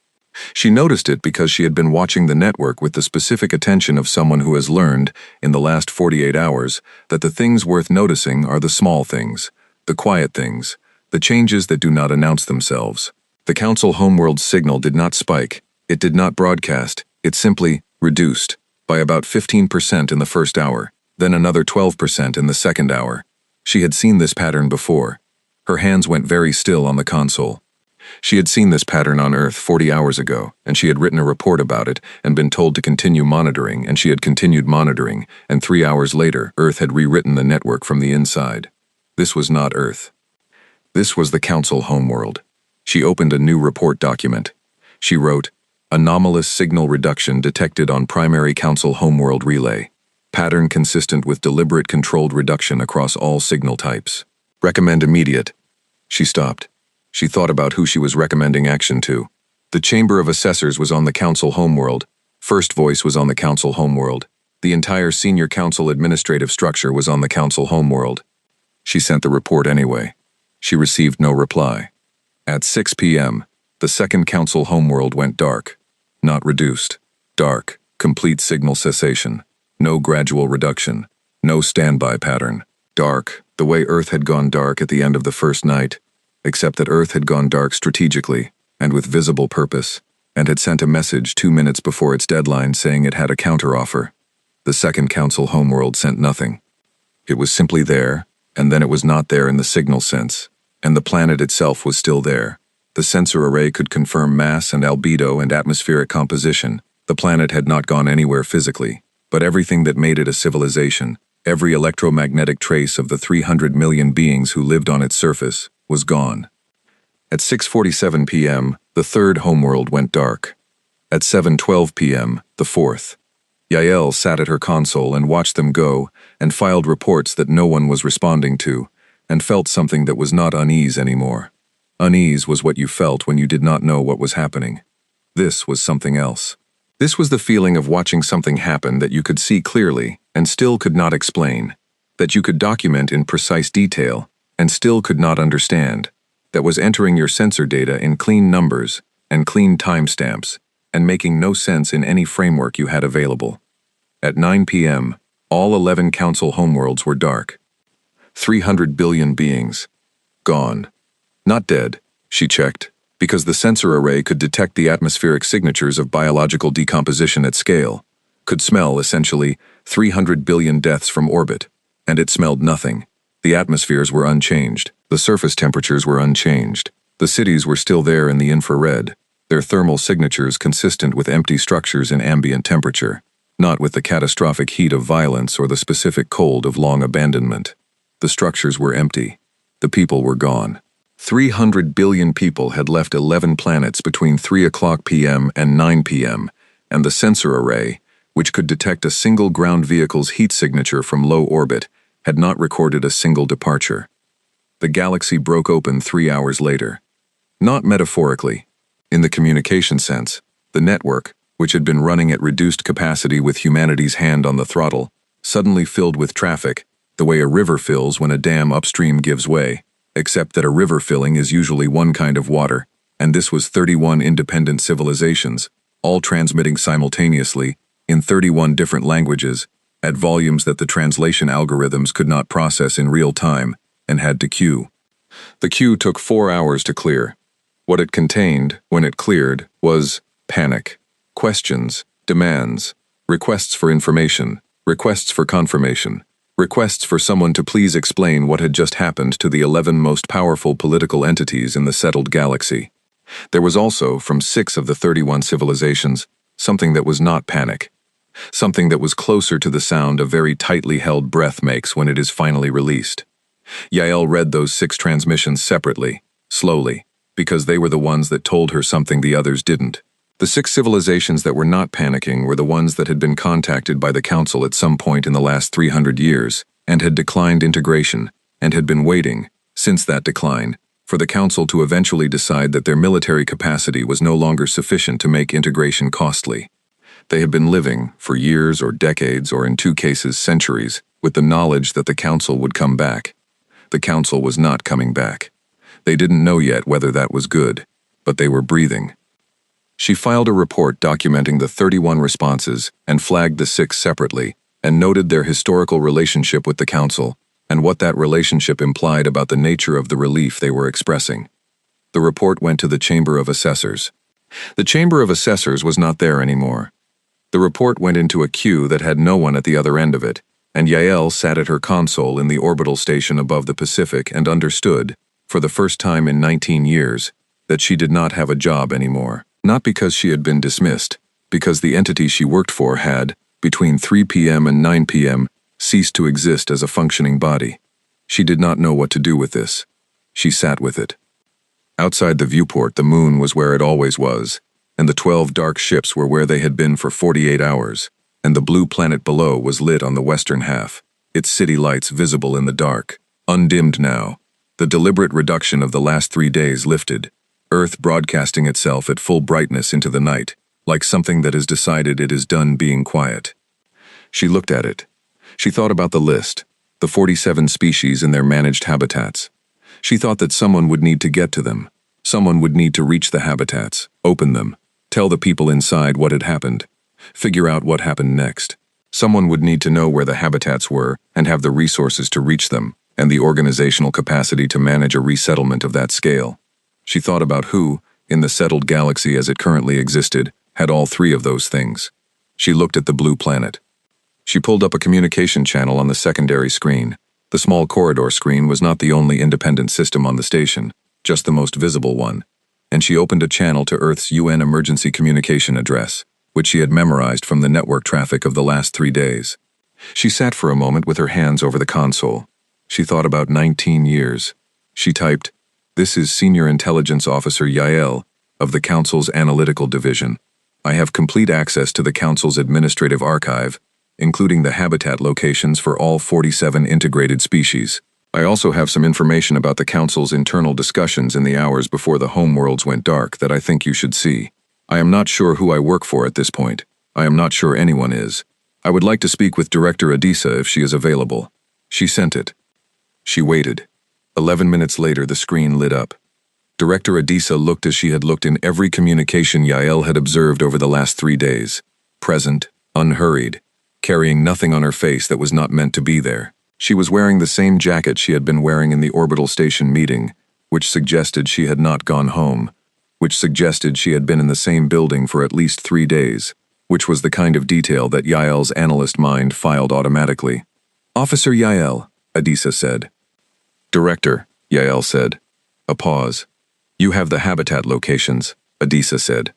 She noticed it because she had been watching the network with the specific attention of someone who has learned, in the last 48 hours, that the things worth noticing are the small things, the quiet things, the changes that do not announce themselves. The Council homeworld signal did not spike, it did not broadcast, it simply reduced by about 15% in the first hour, then another 12% in the second hour. She had seen this pattern before. Her hands went very still on the console. She had seen this pattern on Earth 40 hours ago, and she had written a report about it and been told to continue monitoring, and she had continued monitoring, and 3 hours later, Earth had rewritten the network from the inside. This was not Earth. This was the Council homeworld. She opened a new report document. She wrote, "Anomalous signal reduction detected on primary Council homeworld relay. Pattern consistent with deliberate controlled reduction across all signal types. Recommend immediate." She stopped. She thought about who she was recommending action to. The Chamber of Assessors was on the Council homeworld. First Voice was on the Council homeworld. The entire Senior Council administrative structure was on the Council homeworld. She sent the report anyway. She received no reply. At 6 p.m., The second council homeworld went dark. Not reduced. Dark. Complete signal cessation. No gradual reduction. No standby pattern. Dark, the way Earth had gone dark at the end of the first night, except that Earth had gone dark strategically, and with visible purpose, and had sent a message 2 minutes before its deadline saying it had a counteroffer. The second council homeworld sent nothing. It was simply there, and then it was not there in the signal sense, and the planet itself was still there. The sensor array could confirm mass and albedo and atmospheric composition. The planet had not gone anywhere physically, but everything that made it a civilization, every electromagnetic trace of the 300 million beings who lived on its surface, was gone. At 6:47 p.m., the third homeworld went dark. At 7:12 p.m., the fourth. Yael sat at her console and watched them go, and filed reports that no one was responding to, and felt something that was not unease anymore. Unease was what you felt when you did not know what was happening. This was something else. This was the feeling of watching something happen that you could see clearly and still could not explain, that you could document in precise detail and still could not understand, that was entering your sensor data in clean numbers and clean timestamps and making no sense in any framework you had available. At 9 p.m., all 11 council homeworlds were dark. 300 billion beings. Gone. Not dead, she checked, because the sensor array could detect the atmospheric signatures of biological decomposition at scale, could smell, essentially, 300 billion deaths from orbit, and it smelled nothing. The atmospheres were unchanged, the surface temperatures were unchanged, the cities were still there in the infrared, their thermal signatures consistent with empty structures in ambient temperature, not with the catastrophic heat of violence or the specific cold of long abandonment. The structures were empty. The people were gone. 300 billion people had left 11 planets between 3 o'clock p.m. and 9 p.m., and the sensor array, which could detect a single ground vehicle's heat signature from low orbit, had not recorded a single departure. The galaxy broke open 3 hours later. Not metaphorically. In the communication sense, the network, which had been running at reduced capacity with humanity's hand on the throttle, suddenly filled with traffic, the way a river fills when a dam upstream gives way, except that a river filling is usually one kind of water, and this was 31 independent civilizations, all transmitting simultaneously, in 31 different languages, at volumes that the translation algorithms could not process in real time, and had to queue. The queue took 4 hours to clear. What it contained, when it cleared, was panic, questions, demands, requests for information, requests for confirmation, requests for someone to please explain what had just happened to the 11 most powerful political entities in the settled galaxy. There was also, from 6 of the 31 civilizations, something that was not panic, something that was closer to the sound a very tightly held breath makes when it is finally released. Yael read those 6 transmissions separately, slowly, because they were the ones that told her something the others didn't. The 6 civilizations that were not panicking were the ones that had been contacted by the Council at some point in the last 300 years, and had declined integration, and had been waiting, since that decline, for the Council to eventually decide that their military capacity was no longer sufficient to make integration costly. They had been living, for years or decades or in 2 cases centuries, with the knowledge that the Council would come back. The Council was not coming back. They didn't know yet whether that was good, but they were breathing. She filed a report documenting the 31 responses and flagged the 6 separately, and noted their historical relationship with the Council, and what that relationship implied about the nature of the relief they were expressing. The report went to the Chamber of Assessors. The Chamber of Assessors was not there anymore. The report went into a queue that had no one at the other end of it, and Yael sat at her console in the orbital station above the Pacific and understood, for the first time in 19 years, that she did not have a job anymore. Not because she had been dismissed, because the entity she worked for had, between 3 p.m. and 9 p.m., ceased to exist as a functioning body. She did not know what to do with this. She sat with it. Outside the viewport, the moon was where it always was, and the 12 dark ships were where they had been for 48 hours, and the blue planet below was lit on the western half, its city lights visible in the dark, undimmed now. The deliberate reduction of the last 3 days lifted, Earth broadcasting itself at full brightness into the night, like something that has decided it is done being quiet. She looked at it. She thought about the list, the 47 species in their managed habitats. She thought that someone would need to get to them, Someone would need to reach the habitats, open them, tell the people inside what had happened, figure out what happened next. Someone would need to know where the habitats were and have the resources to reach them, and the organizational capacity to manage a resettlement of that scale. She thought about who, in the settled galaxy as it currently existed, had all three of those things. She looked at the blue planet. She pulled up a communication channel on the secondary screen. The small corridor screen was not the only independent system on the station, just the most visible one, and she opened a channel to Earth's UN emergency communication address, which she had memorized from the network traffic of the last 3 days. She sat for a moment with her hands over the console. She thought about 19 years. She typed, "This is Senior Intelligence Officer Yael of the Council's Analytical Division. I have complete access to the Council's administrative archive, including the habitat locations for all 47 integrated species. I also have some information about the Council's internal discussions in the hours before the homeworlds went dark that I think you should see. I am not sure who I work for at this point. I am not sure anyone is. I would like to speak with Director Adisa if she is available." She sent it. She waited. 11 minutes later, the screen lit up. Director Adisa looked as she had looked in every communication Yael had observed over the last 3 days. Present, unhurried, carrying nothing on her face that was not meant to be there. She was wearing the same jacket she had been wearing in the orbital station meeting, which suggested she had not gone home, which suggested she had been in the same building for at least 3 days, which was the kind of detail that Yael's analyst mind filed automatically. "Officer Yael," Adisa said. "Director," Yael said. A pause. "You have the habitat locations," Adisa said.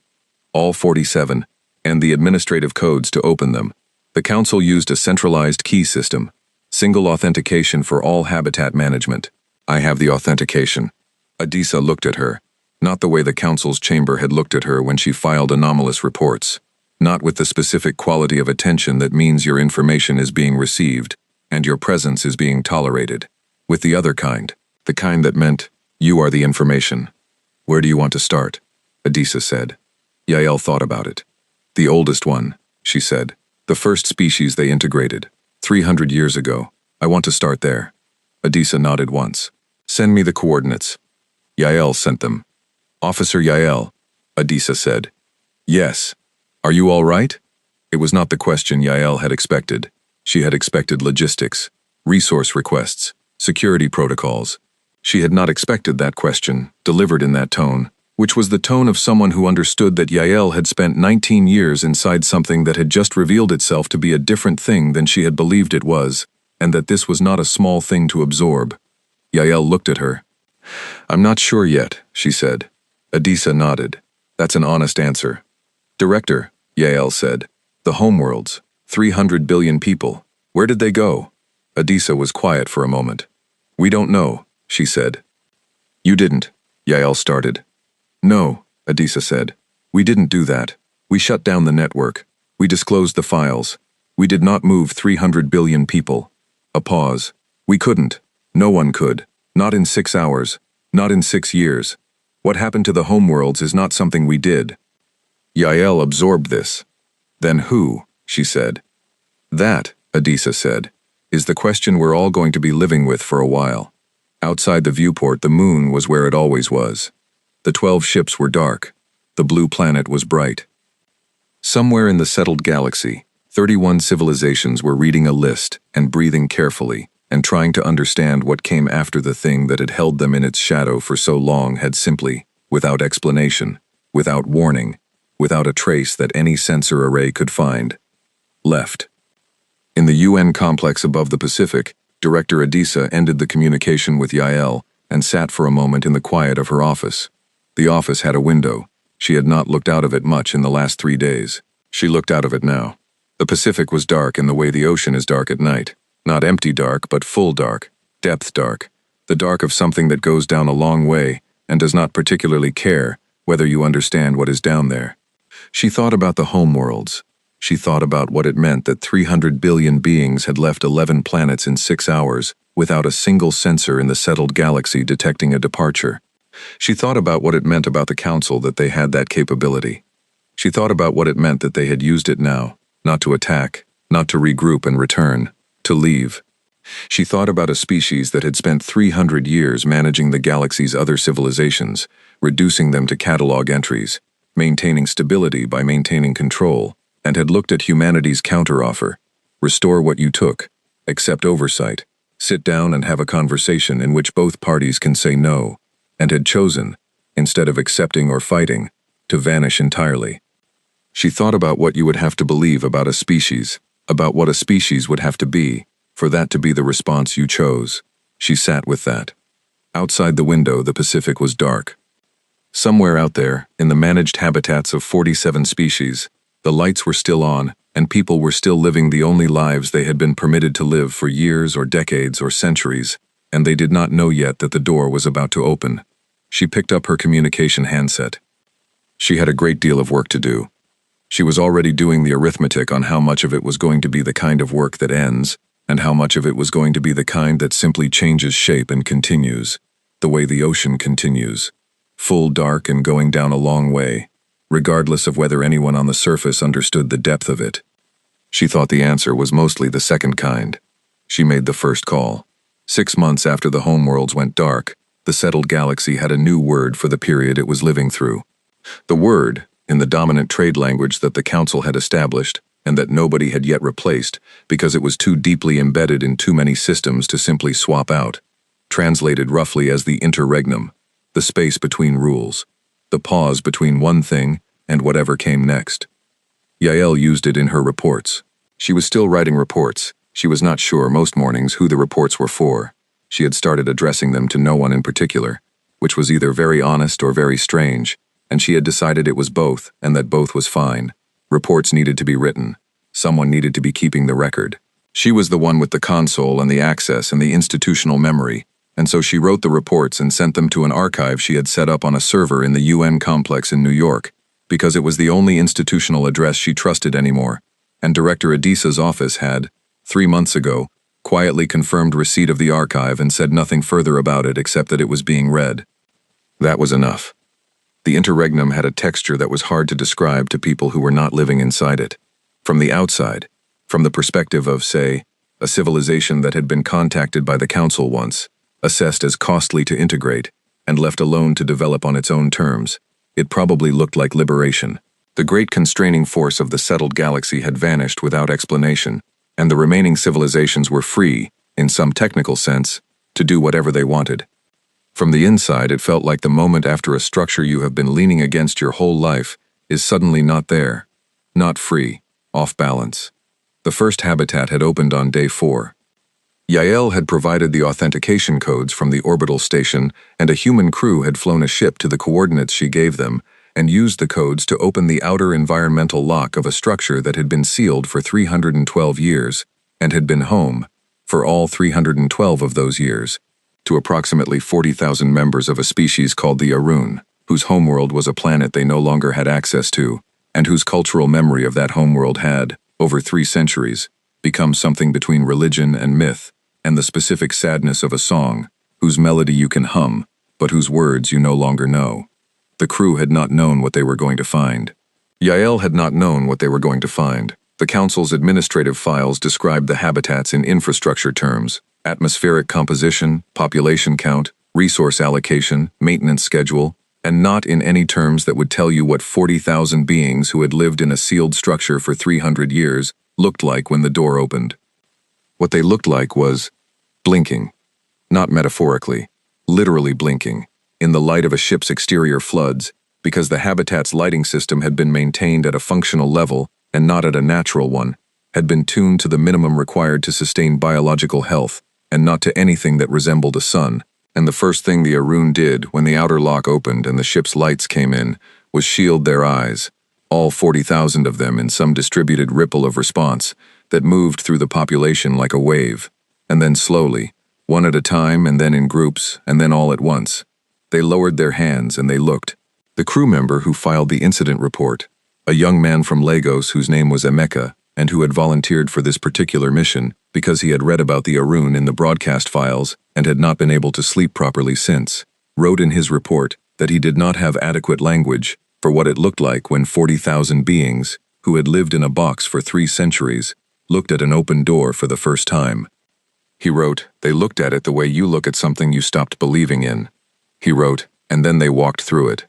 "All 47, and the administrative codes to open them. The Council used a centralized key system, single authentication for all habitat management. I have the authentication." Adisa looked at her, not the way the Council's chamber had looked at her when she filed anomalous reports, not with the specific quality of attention that means your information is being received and your presence is being tolerated, with the other kind, the kind that meant, you are the information. "Where do you want to start?" Adisa said. Yael thought about it. "The oldest one," she said. "The first species they integrated, 300 years ago. I want to start there." Adisa nodded once. "Send me the coordinates." Yael sent them. "Officer Yael," Adisa said. "Yes. Are you all right?" It was not the question Yael had expected. She had expected logistics, resource requests, security protocols. She had not expected that question, delivered in that tone, which was the tone of someone who understood that Yael had spent 19 years inside something that had just revealed itself to be a different thing than she had believed it was, and that this was not a small thing to absorb. Yael looked at her. "I'm not sure yet," she said. Adisa nodded. "That's an honest answer." "Director," Yael said. "The homeworlds, 300 billion people. Where did they go?" Adisa was quiet for a moment. "We don't know," she said. "You didn't," Yael started. "No," Adisa said. "We didn't do that. We shut down the network. We disclosed the files. We did not move 300 billion people." A pause. "We couldn't. No one could. Not in 6 hours. Not in 6 years. What happened to the homeworlds is not something we did." Yael absorbed this. "Then who?" she said. "That," Adisa said, "is the question we're all going to be living with for a while." Outside the viewport, the moon was where it always was. The 12 ships were dark. The blue planet was bright. Somewhere in the settled galaxy, 31 civilizations were reading a list and breathing carefully and trying to understand what came after the thing that had held them in its shadow for so long had simply, without explanation, without warning, without a trace that any sensor array could find, left. In the UN complex above the Pacific, Director Adisa ended the communication with Yael and sat for a moment in the quiet of her office. The office had a window. She had not looked out of it much in the last 3 days. She looked out of it now. The Pacific was dark in the way the ocean is dark at night. Not empty dark, but full dark, depth dark, the dark of something that goes down a long way and does not particularly care whether you understand what is down there. She thought about the homeworlds. She thought about what it meant that 300 billion beings had left 11 planets in 6 hours without a single sensor in the settled galaxy detecting a departure. She thought about what it meant about the Council that they had that capability. She thought about what it meant that they had used it now, not to attack, not to regroup and return, to leave. She thought about a species that had spent 300 years managing the galaxy's other civilizations, reducing them to catalog entries, maintaining stability by maintaining control, and had looked at humanity's counteroffer: restore what you took, accept oversight, sit down and have a conversation in which both parties can say no, and had chosen, instead of accepting or fighting, to vanish entirely. She thought about what you would have to believe about a species, about what a species would have to be, for that to be the response you chose. She sat with that. Outside the window, the Pacific was dark. Somewhere out there, in the managed habitats of 47 species, the lights were still on, and people were still living the only lives they had been permitted to live for years or decades or centuries, and they did not know yet that the door was about to open. She picked up her communication handset. She had a great deal of work to do. She was already doing the arithmetic on how much of it was going to be the kind of work that ends, and how much of it was going to be the kind that simply changes shape and continues, the way the ocean continues, full dark and going down a long way, regardless of whether anyone on the surface understood the depth of it. She thought the answer was mostly the second kind. She made the first call. 6 months after the homeworlds went dark, the settled galaxy had a new word for the period it was living through. The word, in the dominant trade language that the Council had established, and that nobody had yet replaced because it was too deeply embedded in too many systems to simply swap out, translated roughly as the interregnum, the space between rules, the pause between one thing and whatever came next. Yael used it in her reports. She was still writing reports. She was not sure most mornings who the reports were for. She had started addressing them to no one in particular, which was either very honest or very strange, and she had decided it was both and that both was fine. Reports needed to be written. Someone needed to be keeping the record. She was the one with the console and the access and the institutional memory, and so she wrote the reports and sent them to an archive she had set up on a server in the UN complex in New York, because it was the only institutional address she trusted anymore, and Director Adisa's office had, 3 months ago, quietly confirmed receipt of the archive and said nothing further about it except that it was being read. That was enough. The interregnum had a texture that was hard to describe to people who were not living inside it. From the outside, from the perspective of, say, a civilization that had been contacted by the Council once, assessed as costly to integrate, and left alone to develop on its own terms, it probably looked like liberation. The great constraining force of the settled galaxy had vanished without explanation, and the remaining civilizations were free, in some technical sense, to do whatever they wanted. From the inside, it felt like the moment after a structure you have been leaning against your whole life is suddenly not there, not free, off balance. The first habitat had opened on day 4. Yael had provided the authentication codes from the orbital station, and a human crew had flown a ship to the coordinates she gave them and used the codes to open the outer environmental lock of a structure that had been sealed for 312 years and had been home, for all 312 of those years, to approximately 40,000 members of a species called the Arun, whose homeworld was a planet they no longer had access to, and whose cultural memory of that homeworld had, over 3 centuries, become something between religion and myth, and the specific sadness of a song, whose melody you can hum, but whose words you no longer know. The crew had not known what they were going to find. Yael had not known what they were going to find. The Council's administrative files described the habitats in infrastructure terms: atmospheric composition, population count, resource allocation, maintenance schedule, and not in any terms that would tell you what 40,000 beings who had lived in a sealed structure for 300 years looked like when the door opened. What they looked like was blinking. Not metaphorically, literally blinking, in the light of a ship's exterior floods, because the habitat's lighting system had been maintained at a functional level and not at a natural one, had been tuned to the minimum required to sustain biological health, and not to anything that resembled a sun. And the first thing the Arun did when the outer lock opened and the ship's lights came in was shield their eyes, all 40,000 of them in some distributed ripple of response that moved through the population like a wave, and then slowly, one at a time and then in groups and then all at once. They lowered their hands and they looked. The crew member who filed the incident report, a young man from Lagos whose name was Emeka and who had volunteered for this particular mission because he had read about the Arun in the broadcast files and had not been able to sleep properly since, wrote in his report that he did not have adequate language for what it looked like when 40,000 beings, who had lived in a box for 3 centuries, looked at an open door for the first time. He wrote, "They looked at it the way you look at something you stopped believing in." He wrote, and then they walked through it.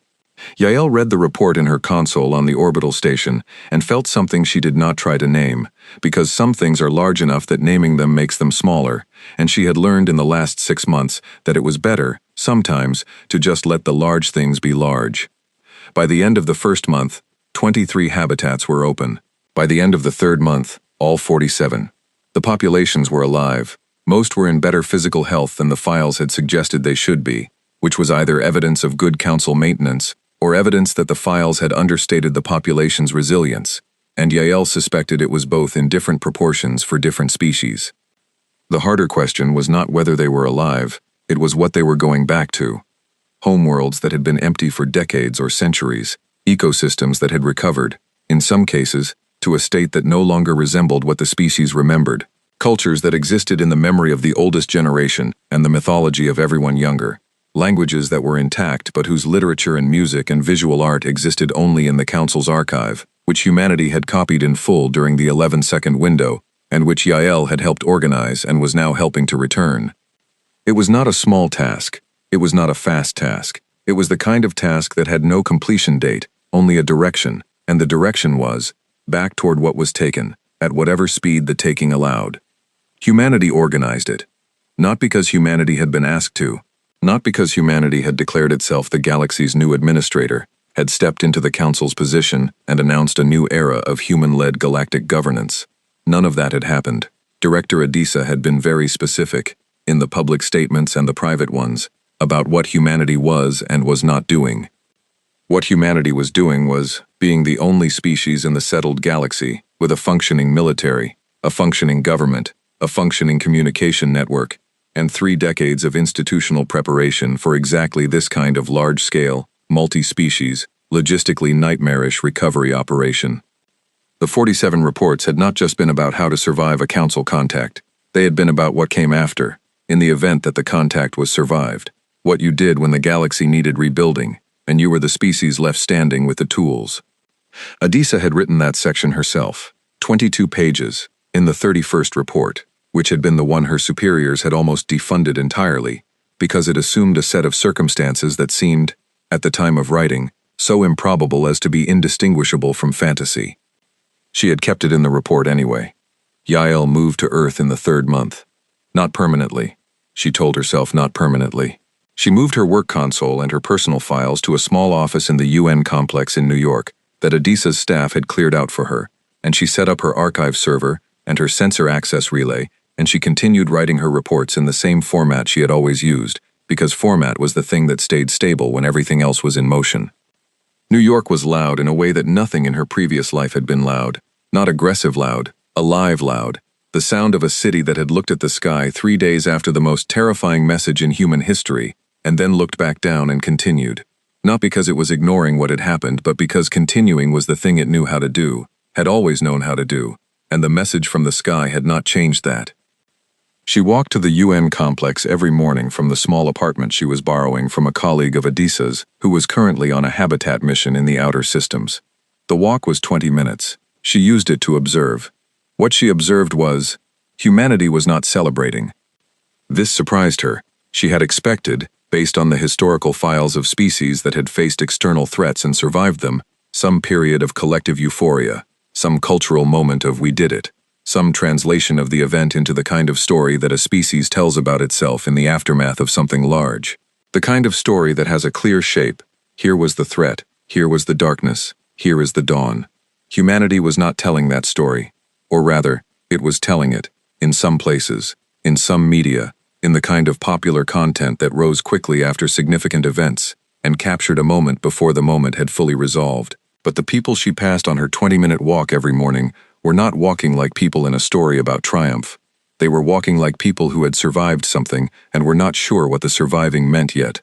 Yael read the report in her console on the orbital station and felt something she did not try to name, because some things are large enough that naming them makes them smaller, and she had learned in the last 6 months that it was better, sometimes, to just let the large things be large. By the end of the first month, 23 habitats were open. By the end of the third month, all 47. The populations were alive. Most were in better physical health than the files had suggested they should be, which was either evidence of good council maintenance or evidence that the files had understated the population's resilience, and Yael suspected it was both in different proportions for different species. The harder question was not whether they were alive, it was what they were going back to. Homeworlds that had been empty for decades or centuries, ecosystems that had recovered, in some cases, to a state that no longer resembled what the species remembered, cultures that existed in the memory of the oldest generation and the mythology of everyone younger, languages that were intact but whose literature and music and visual art existed only in the Council's archive, which humanity had copied in full during the 11-second window, and which Yael had helped organize and was now helping to return. It was not a small task. It was not a fast task. It was the kind of task that had no completion date, only a direction, and the direction was back toward what was taken, at whatever speed the taking allowed. Humanity organized it. Not because humanity had been asked to, not because humanity had declared itself the galaxy's new administrator, had stepped into the Council's position and announced a new era of human-led galactic governance. None of that had happened. Director Adisa had been very specific, in the public statements and the private ones, about what humanity was and was not doing. What humanity was doing was being the only species in the settled galaxy with a functioning military, a functioning government, a functioning communication network, and 3 decades of institutional preparation for exactly this kind of large-scale, multi-species, logistically nightmarish recovery operation. The 47 reports had not just been about how to survive a council contact. They had been about what came after, in the event that the contact was survived, what you did when the galaxy needed rebuilding, and you were the species left standing with the tools. Adisa had written that section herself, 22 pages, in the 31st report, which had been the one her superiors had almost defunded entirely, because it assumed a set of circumstances that seemed, at the time of writing, so improbable as to be indistinguishable from fantasy. She had kept it in the report anyway. Yael moved to Earth in the 3rd month. Not permanently. She told herself not permanently. She moved her work console and her personal files to a small office in the UN complex in New York that Adisa's staff had cleared out for her, and she set up her archive server and her sensor access relay, and she continued writing her reports in the same format she had always used, because format was the thing that stayed stable when everything else was in motion. New York was loud in a way that nothing in her previous life had been loud. Not aggressive loud, alive loud. The sound of a city that had looked at the sky 3 days after the most terrifying message in human history, and then looked back down and continued. Not because it was ignoring what had happened, but because continuing was the thing it knew how to do, had always known how to do, and the message from the sky had not changed that. She walked to the UN complex every morning from the small apartment she was borrowing from a colleague of Adisa's who was currently on a habitat mission in the outer systems. The walk was 20 minutes. She used it to observe. What she observed was, humanity was not celebrating. This surprised her. She had expected, based on the historical files of species that had faced external threats and survived them, some period of collective euphoria, some cultural moment of we did it, some translation of the event into the kind of story that a species tells about itself in the aftermath of something large. The kind of story that has a clear shape. Here was the threat, here was the darkness, here is the dawn. Humanity was not telling that story. Or rather, it was telling it, in some places, in some media, in the kind of popular content that rose quickly after significant events, and captured a moment before the moment had fully resolved. But the people she passed on her 20-minute walk every morning were not walking like people in a story about triumph. They were walking like people who had survived something and were not sure what the surviving meant yet.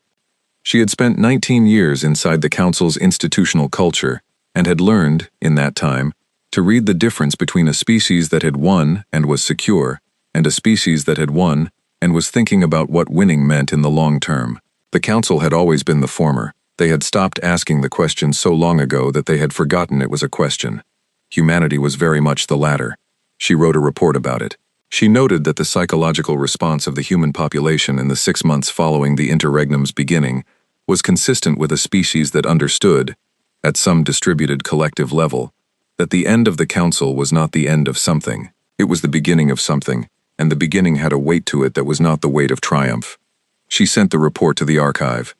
She had spent 19 years inside the Council's institutional culture, and had learned, in that time, to read the difference between a species that had won and was secure, and a species that had won and was thinking about what winning meant in the long term. The Council had always been the former. They had stopped asking the question so long ago that they had forgotten it was a question. Humanity was very much the latter. She wrote a report about it. She noted that the psychological response of the human population in the 6 months following the interregnum's beginning was consistent with a species that understood, at some distributed collective level, that the end of the council was not the end of something. It was the beginning of something, and the beginning had a weight to it that was not the weight of triumph. She sent the report to the archive.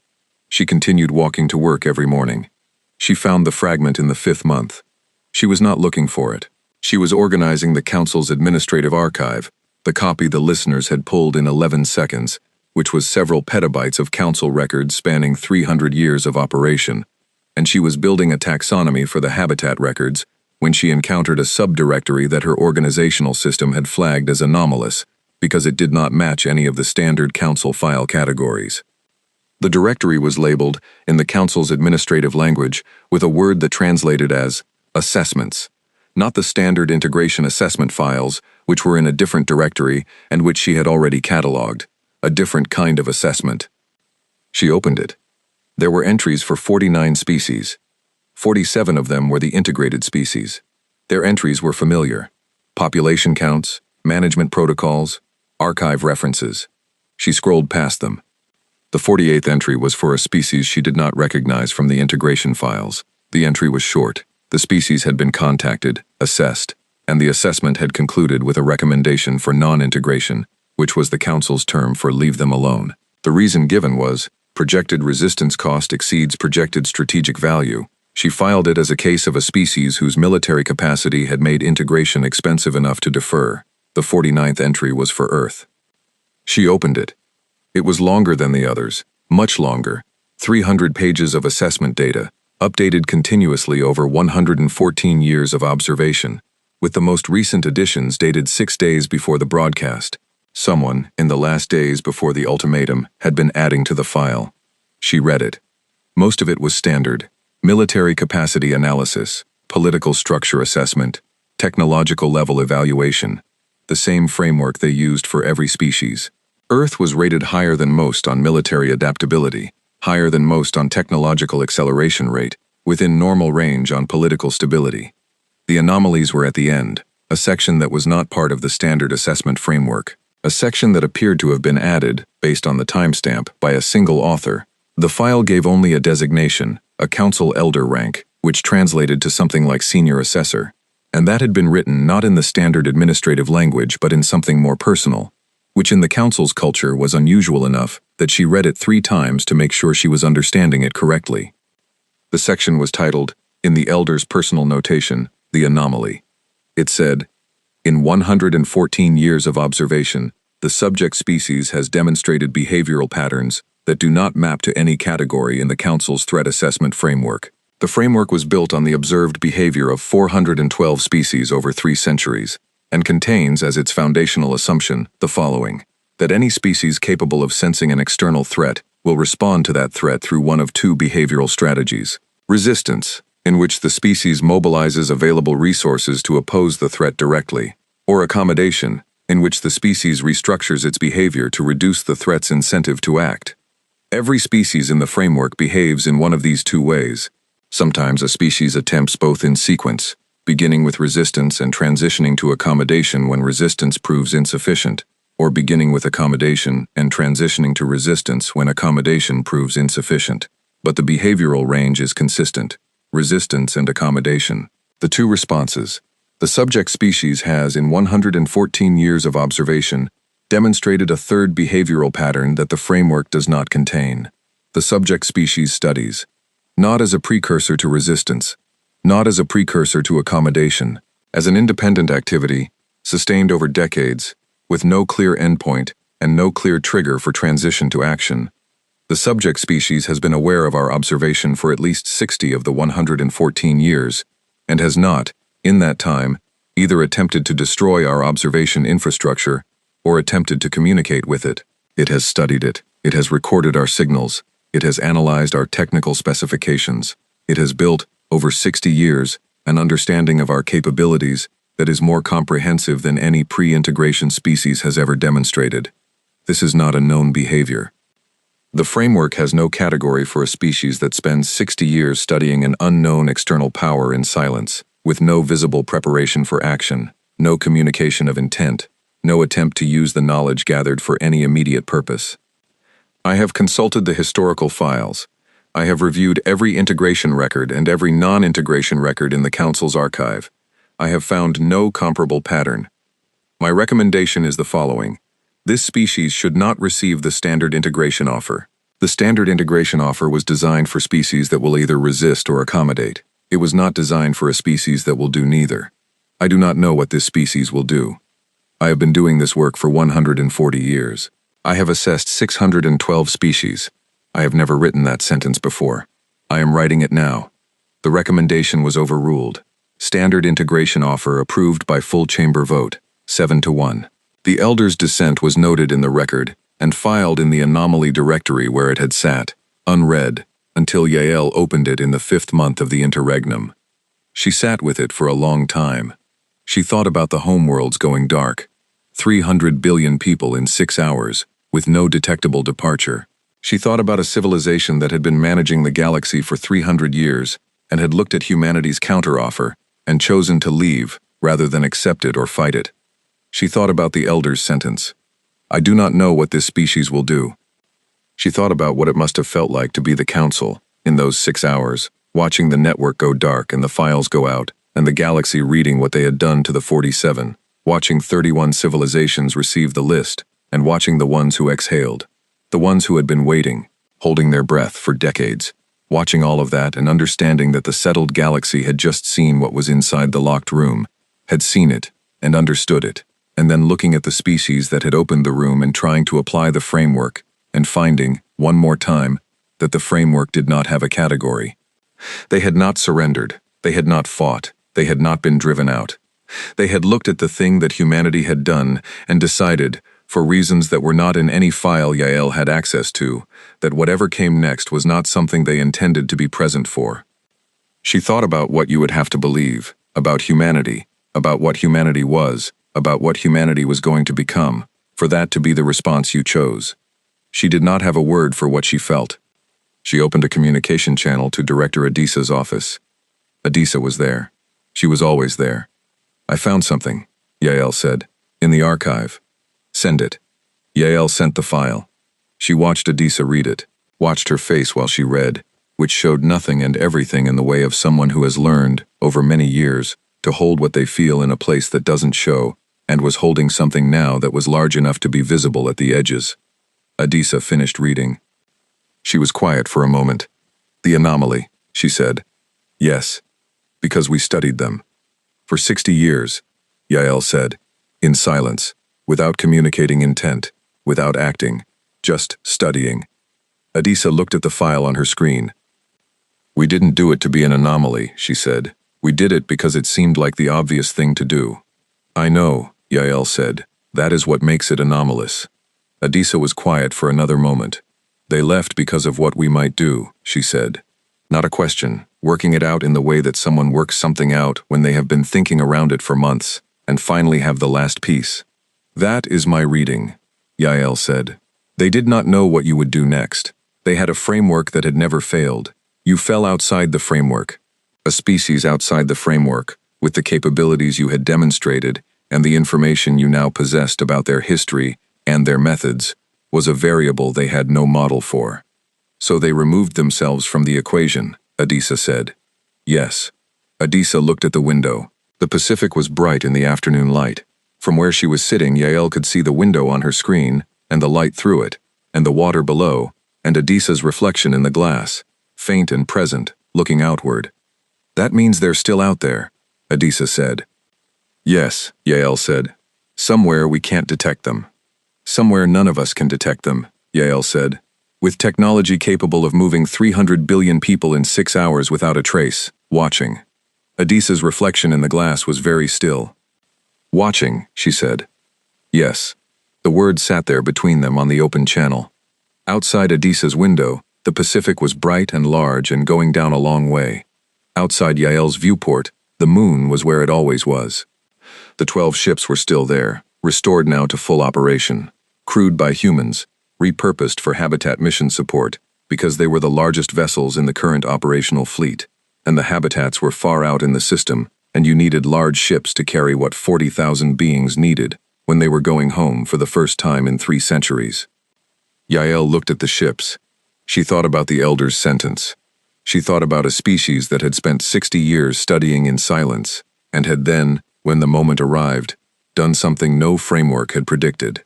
She continued walking to work every morning. She found the fragment in the 5th month. She was not looking for it. She was organizing the council's administrative archive, the copy the listeners had pulled in 11 seconds, which was several petabytes of council records spanning 300 years of operation, and she was building a taxonomy for the habitat records when she encountered a subdirectory that her organizational system had flagged as anomalous because it did not match any of the standard council file categories. The directory was labeled, in the council's administrative language, with a word that translated as assessments, not the standard integration assessment files, which were in a different directory and which she had already cataloged, a different kind of assessment. She opened it. There were entries for 49 species. 47 of them were the integrated species. Their entries were familiar: population counts, management protocols, archive references. She scrolled past them. The 48th entry was for a species she did not recognize from the integration files. The entry was short. The species had been contacted, assessed, and the assessment had concluded with a recommendation for non-integration, which was the council's term for leave them alone. The reason given was, projected resistance cost exceeds projected strategic value. She filed it as a case of a species whose military capacity had made integration expensive enough to defer. The 49th entry was for Earth. She opened it. It was longer than the others, much longer. 300 pages of assessment data, updated continuously over 114 years of observation, with the most recent additions dated 6 days before the broadcast. Someone, in the last days before the ultimatum, had been adding to the file. She read it. Most of it was standard: military capacity analysis, political structure assessment, technological level evaluation, the same framework they used for every species. Earth was rated higher than most on military adaptability, higher than most on technological acceleration rate, within normal range on political stability. The anomalies were at the end, a section that was not part of the standard assessment framework, a section that appeared to have been added, based on the timestamp, by a single author. The file gave only a designation, a council elder rank, which translated to something like senior assessor, and that had been written not in the standard administrative language but in something more personal, which in the council's culture was unusual enough that she read it 3 times to make sure she was understanding it correctly. The section was titled, in the elder's personal notation, The Anomaly. It said, in 114 years of observation, the subject species has demonstrated behavioral patterns that do not map to any category in the Council's threat assessment framework. The framework was built on the observed behavior of 412 species over 3 centuries, and contains as its foundational assumption the following: that any species capable of sensing an external threat will respond to that threat through one of 2 behavioral strategies: resistance, in which the species mobilizes available resources to oppose the threat directly, or accommodation, in which the species restructures its behavior to reduce the threat's incentive to act. Every species in the framework behaves in one of these 2 ways. Sometimes a species attempts both in sequence, beginning with resistance and transitioning to accommodation when resistance proves insufficient, or beginning with accommodation and transitioning to resistance when accommodation proves insufficient. But the behavioral range is consistent: resistance and accommodation. The 2 responses. The subject species has, in 114 years of observation, demonstrated a 3rd behavioral pattern that the framework does not contain. The subject species studies, not as a precursor to resistance, not as a precursor to accommodation, as an independent activity, sustained over decades, with no clear endpoint and no clear trigger for transition to action. The subject species has been aware of our observation for at least 60 of the 114 years, and has not, in that time, either attempted to destroy our observation infrastructure or attempted to communicate with it. It has studied it. It has recorded our signals. It has analyzed our technical specifications. It has built, over 60 years, an understanding of our capabilities that is more comprehensive than any pre-integration species has ever demonstrated. This is not a known behavior. The framework has no category for a species that spends 60 years studying an unknown external power in silence, with no visible preparation for action, no communication of intent, no attempt to use the knowledge gathered for any immediate purpose. I have consulted the historical files, I have reviewed every integration record and every non-integration record in the Council's archive. I have found no comparable pattern. My recommendation is the following. This species should not receive the standard integration offer. The standard integration offer was designed for species that will either resist or accommodate. It was not designed for a species that will do neither. I do not know what this species will do. I have been doing this work for 140 years. I have assessed 612 species. I have never written that sentence before. I am writing it now. The recommendation was overruled. Standard integration offer approved by full chamber vote, 7-1. The elder's dissent was noted in the record and filed in the anomaly directory where it had sat, unread, until Yael opened it in the 5th month of the interregnum. She sat with it for a long time. She thought about the homeworlds going dark. 300 billion people in 6 hours, with no detectable departure. She thought about a civilization that had been managing the galaxy for 300 years and had looked at humanity's counteroffer and chosen to leave rather than accept it or fight it. She thought about the elder's sentence. I do not know what this species will do. She thought about what it must have felt like to be the Council, in those 6 hours, watching the network go dark and the files go out, and the galaxy reading what they had done to the 47, watching 31 civilizations receive the list, and watching the ones who exhaled, the ones who had been waiting, holding their breath for decades, watching all of that and understanding that the settled galaxy had just seen what was inside the locked room, had seen it and understood it, and then looking at the species that had opened the room and trying to apply the framework, and finding, one more time, that the framework did not have a category. They had not surrendered, they had not fought, they had not been driven out. They had looked at the thing that humanity had done and decided, for reasons that were not in any file Yael had access to, that whatever came next was not something they intended to be present for. She thought about what you would have to believe, about humanity, about what humanity was, about what humanity was going to become, for that to be the response you chose. She did not have a word for what she felt. She opened a communication channel to Director Adisa's office. Adisa was there. She was always there. I found something, Yael said, in the archive. Send it. Yael sent the file. She watched Adisa read it, watched her face while she read, which showed nothing and everything in the way of someone who has learned, over many years, to hold what they feel in a place that doesn't show, and was holding something now that was large enough to be visible at the edges. Adisa finished reading. She was quiet for a moment. The anomaly, she said. Yes, because we studied them. For 60 years, Yael said, in silence, without communicating intent, without acting, just studying. Adisa looked at the file on her screen. We didn't do it to be an anomaly, she said. We did it because it seemed like the obvious thing to do. I know, Yael said. That is what makes it anomalous. Adisa was quiet for another moment. They left because of what we might do, she said. Not a question, working it out in the way that someone works something out when they have been thinking around it for months, and finally have the last piece. That is my reading, Yael said. They did not know what you would do next. They had a framework that had never failed. You fell outside the framework. A species outside the framework, with the capabilities you had demonstrated and the information you now possessed about their history and their methods, was a variable they had no model for. So they removed themselves from the equation, Adisa said. Yes. Adisa looked at the window. The Pacific was bright in the afternoon light. From where she was sitting, Yael could see the window on her screen, and the light through it, and the water below, and Adisa's reflection in the glass, faint and present, looking outward. That means they're still out there, Adisa said. Yes, Yael said. Somewhere we can't detect them. Somewhere none of us can detect them, Yael said. With technology capable of moving 300 billion people in 6 hours without a trace, watching. Adisa's reflection in the glass was very still. Watching, she said. Yes. The word sat there between them on the open channel. Outside Adisa's window, the Pacific was bright and large and going down a long way. Outside Yael's viewport, the moon was where it always was. The 12 ships were still there, restored now to full operation, crewed by humans, repurposed for habitat mission support, because they were the largest vessels in the current operational fleet, and the habitats were far out in the system, and you needed large ships to carry what 40,000 beings needed when they were going home for the first time in 3 centuries. Yael looked at the ships. She thought about the elder's sentence. She thought about a species that had spent 60 years studying in silence, and had then, when the moment arrived, done something no framework had predicted.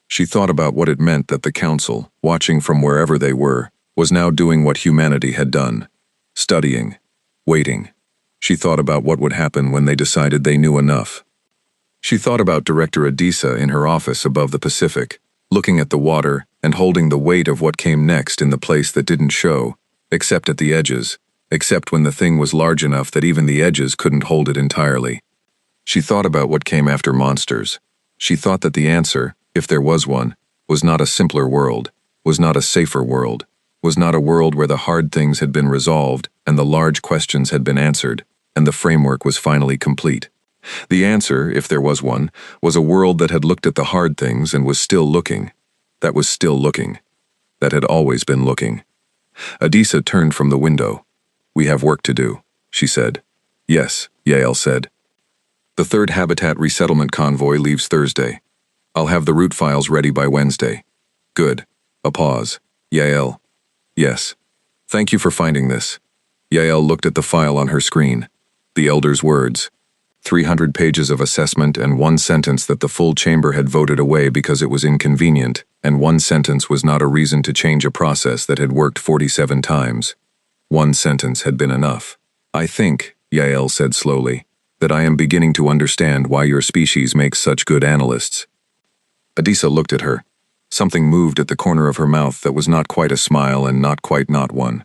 She thought about what it meant that the Council, watching from wherever they were, was now doing what humanity had done. Studying. Waiting. She thought about what would happen when they decided they knew enough. She thought about Director Adisa in her office above the Pacific, looking at the water and holding the weight of what came next in the place that didn't show, except at the edges, except when the thing was large enough that even the edges couldn't hold it entirely. She thought about what came after monsters. She thought that the answer, if there was one, was not a simpler world, was not a safer world, was not a world where the hard things had been resolved and the large questions had been answered, and the framework was finally complete. The answer, if there was one, was a world that had looked at the hard things and was still looking. That was still looking. That had always been looking. Adisa turned from the window. "We have work to do," she said. "Yes," Yael said. "The third habitat resettlement convoy leaves Thursday. I'll have the route files ready by Wednesday." "Good." A pause. "Yael." "Yes. Thank you for finding this." Yael looked at the file on her screen. The elder's words. 300 pages of assessment and one sentence that the full chamber had voted away because it was inconvenient, and one sentence was not a reason to change a process that had worked 47 times. One sentence had been enough. "I think," Yael said slowly, "that I am beginning to understand why your species makes such good analysts." Adisa looked at her. Something moved at the corner of her mouth that was not quite a smile and not quite not one.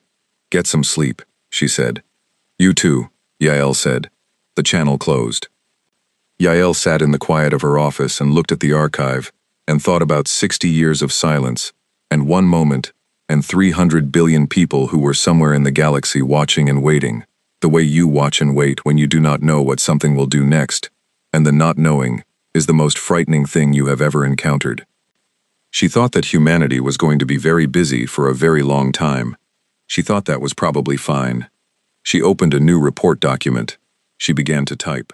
"Get some sleep," she said. "You too," Yael said. The channel closed. Yael sat in the quiet of her office and looked at the archive and thought about 60 years of silence, and one moment, and 300 billion people who were somewhere in the galaxy watching and waiting, the way you watch and wait when you do not know what something will do next, and the not knowing is the most frightening thing you have ever encountered. She thought that humanity was going to be very busy for a very long time. She thought that was probably fine. She opened a new report document. She began to type.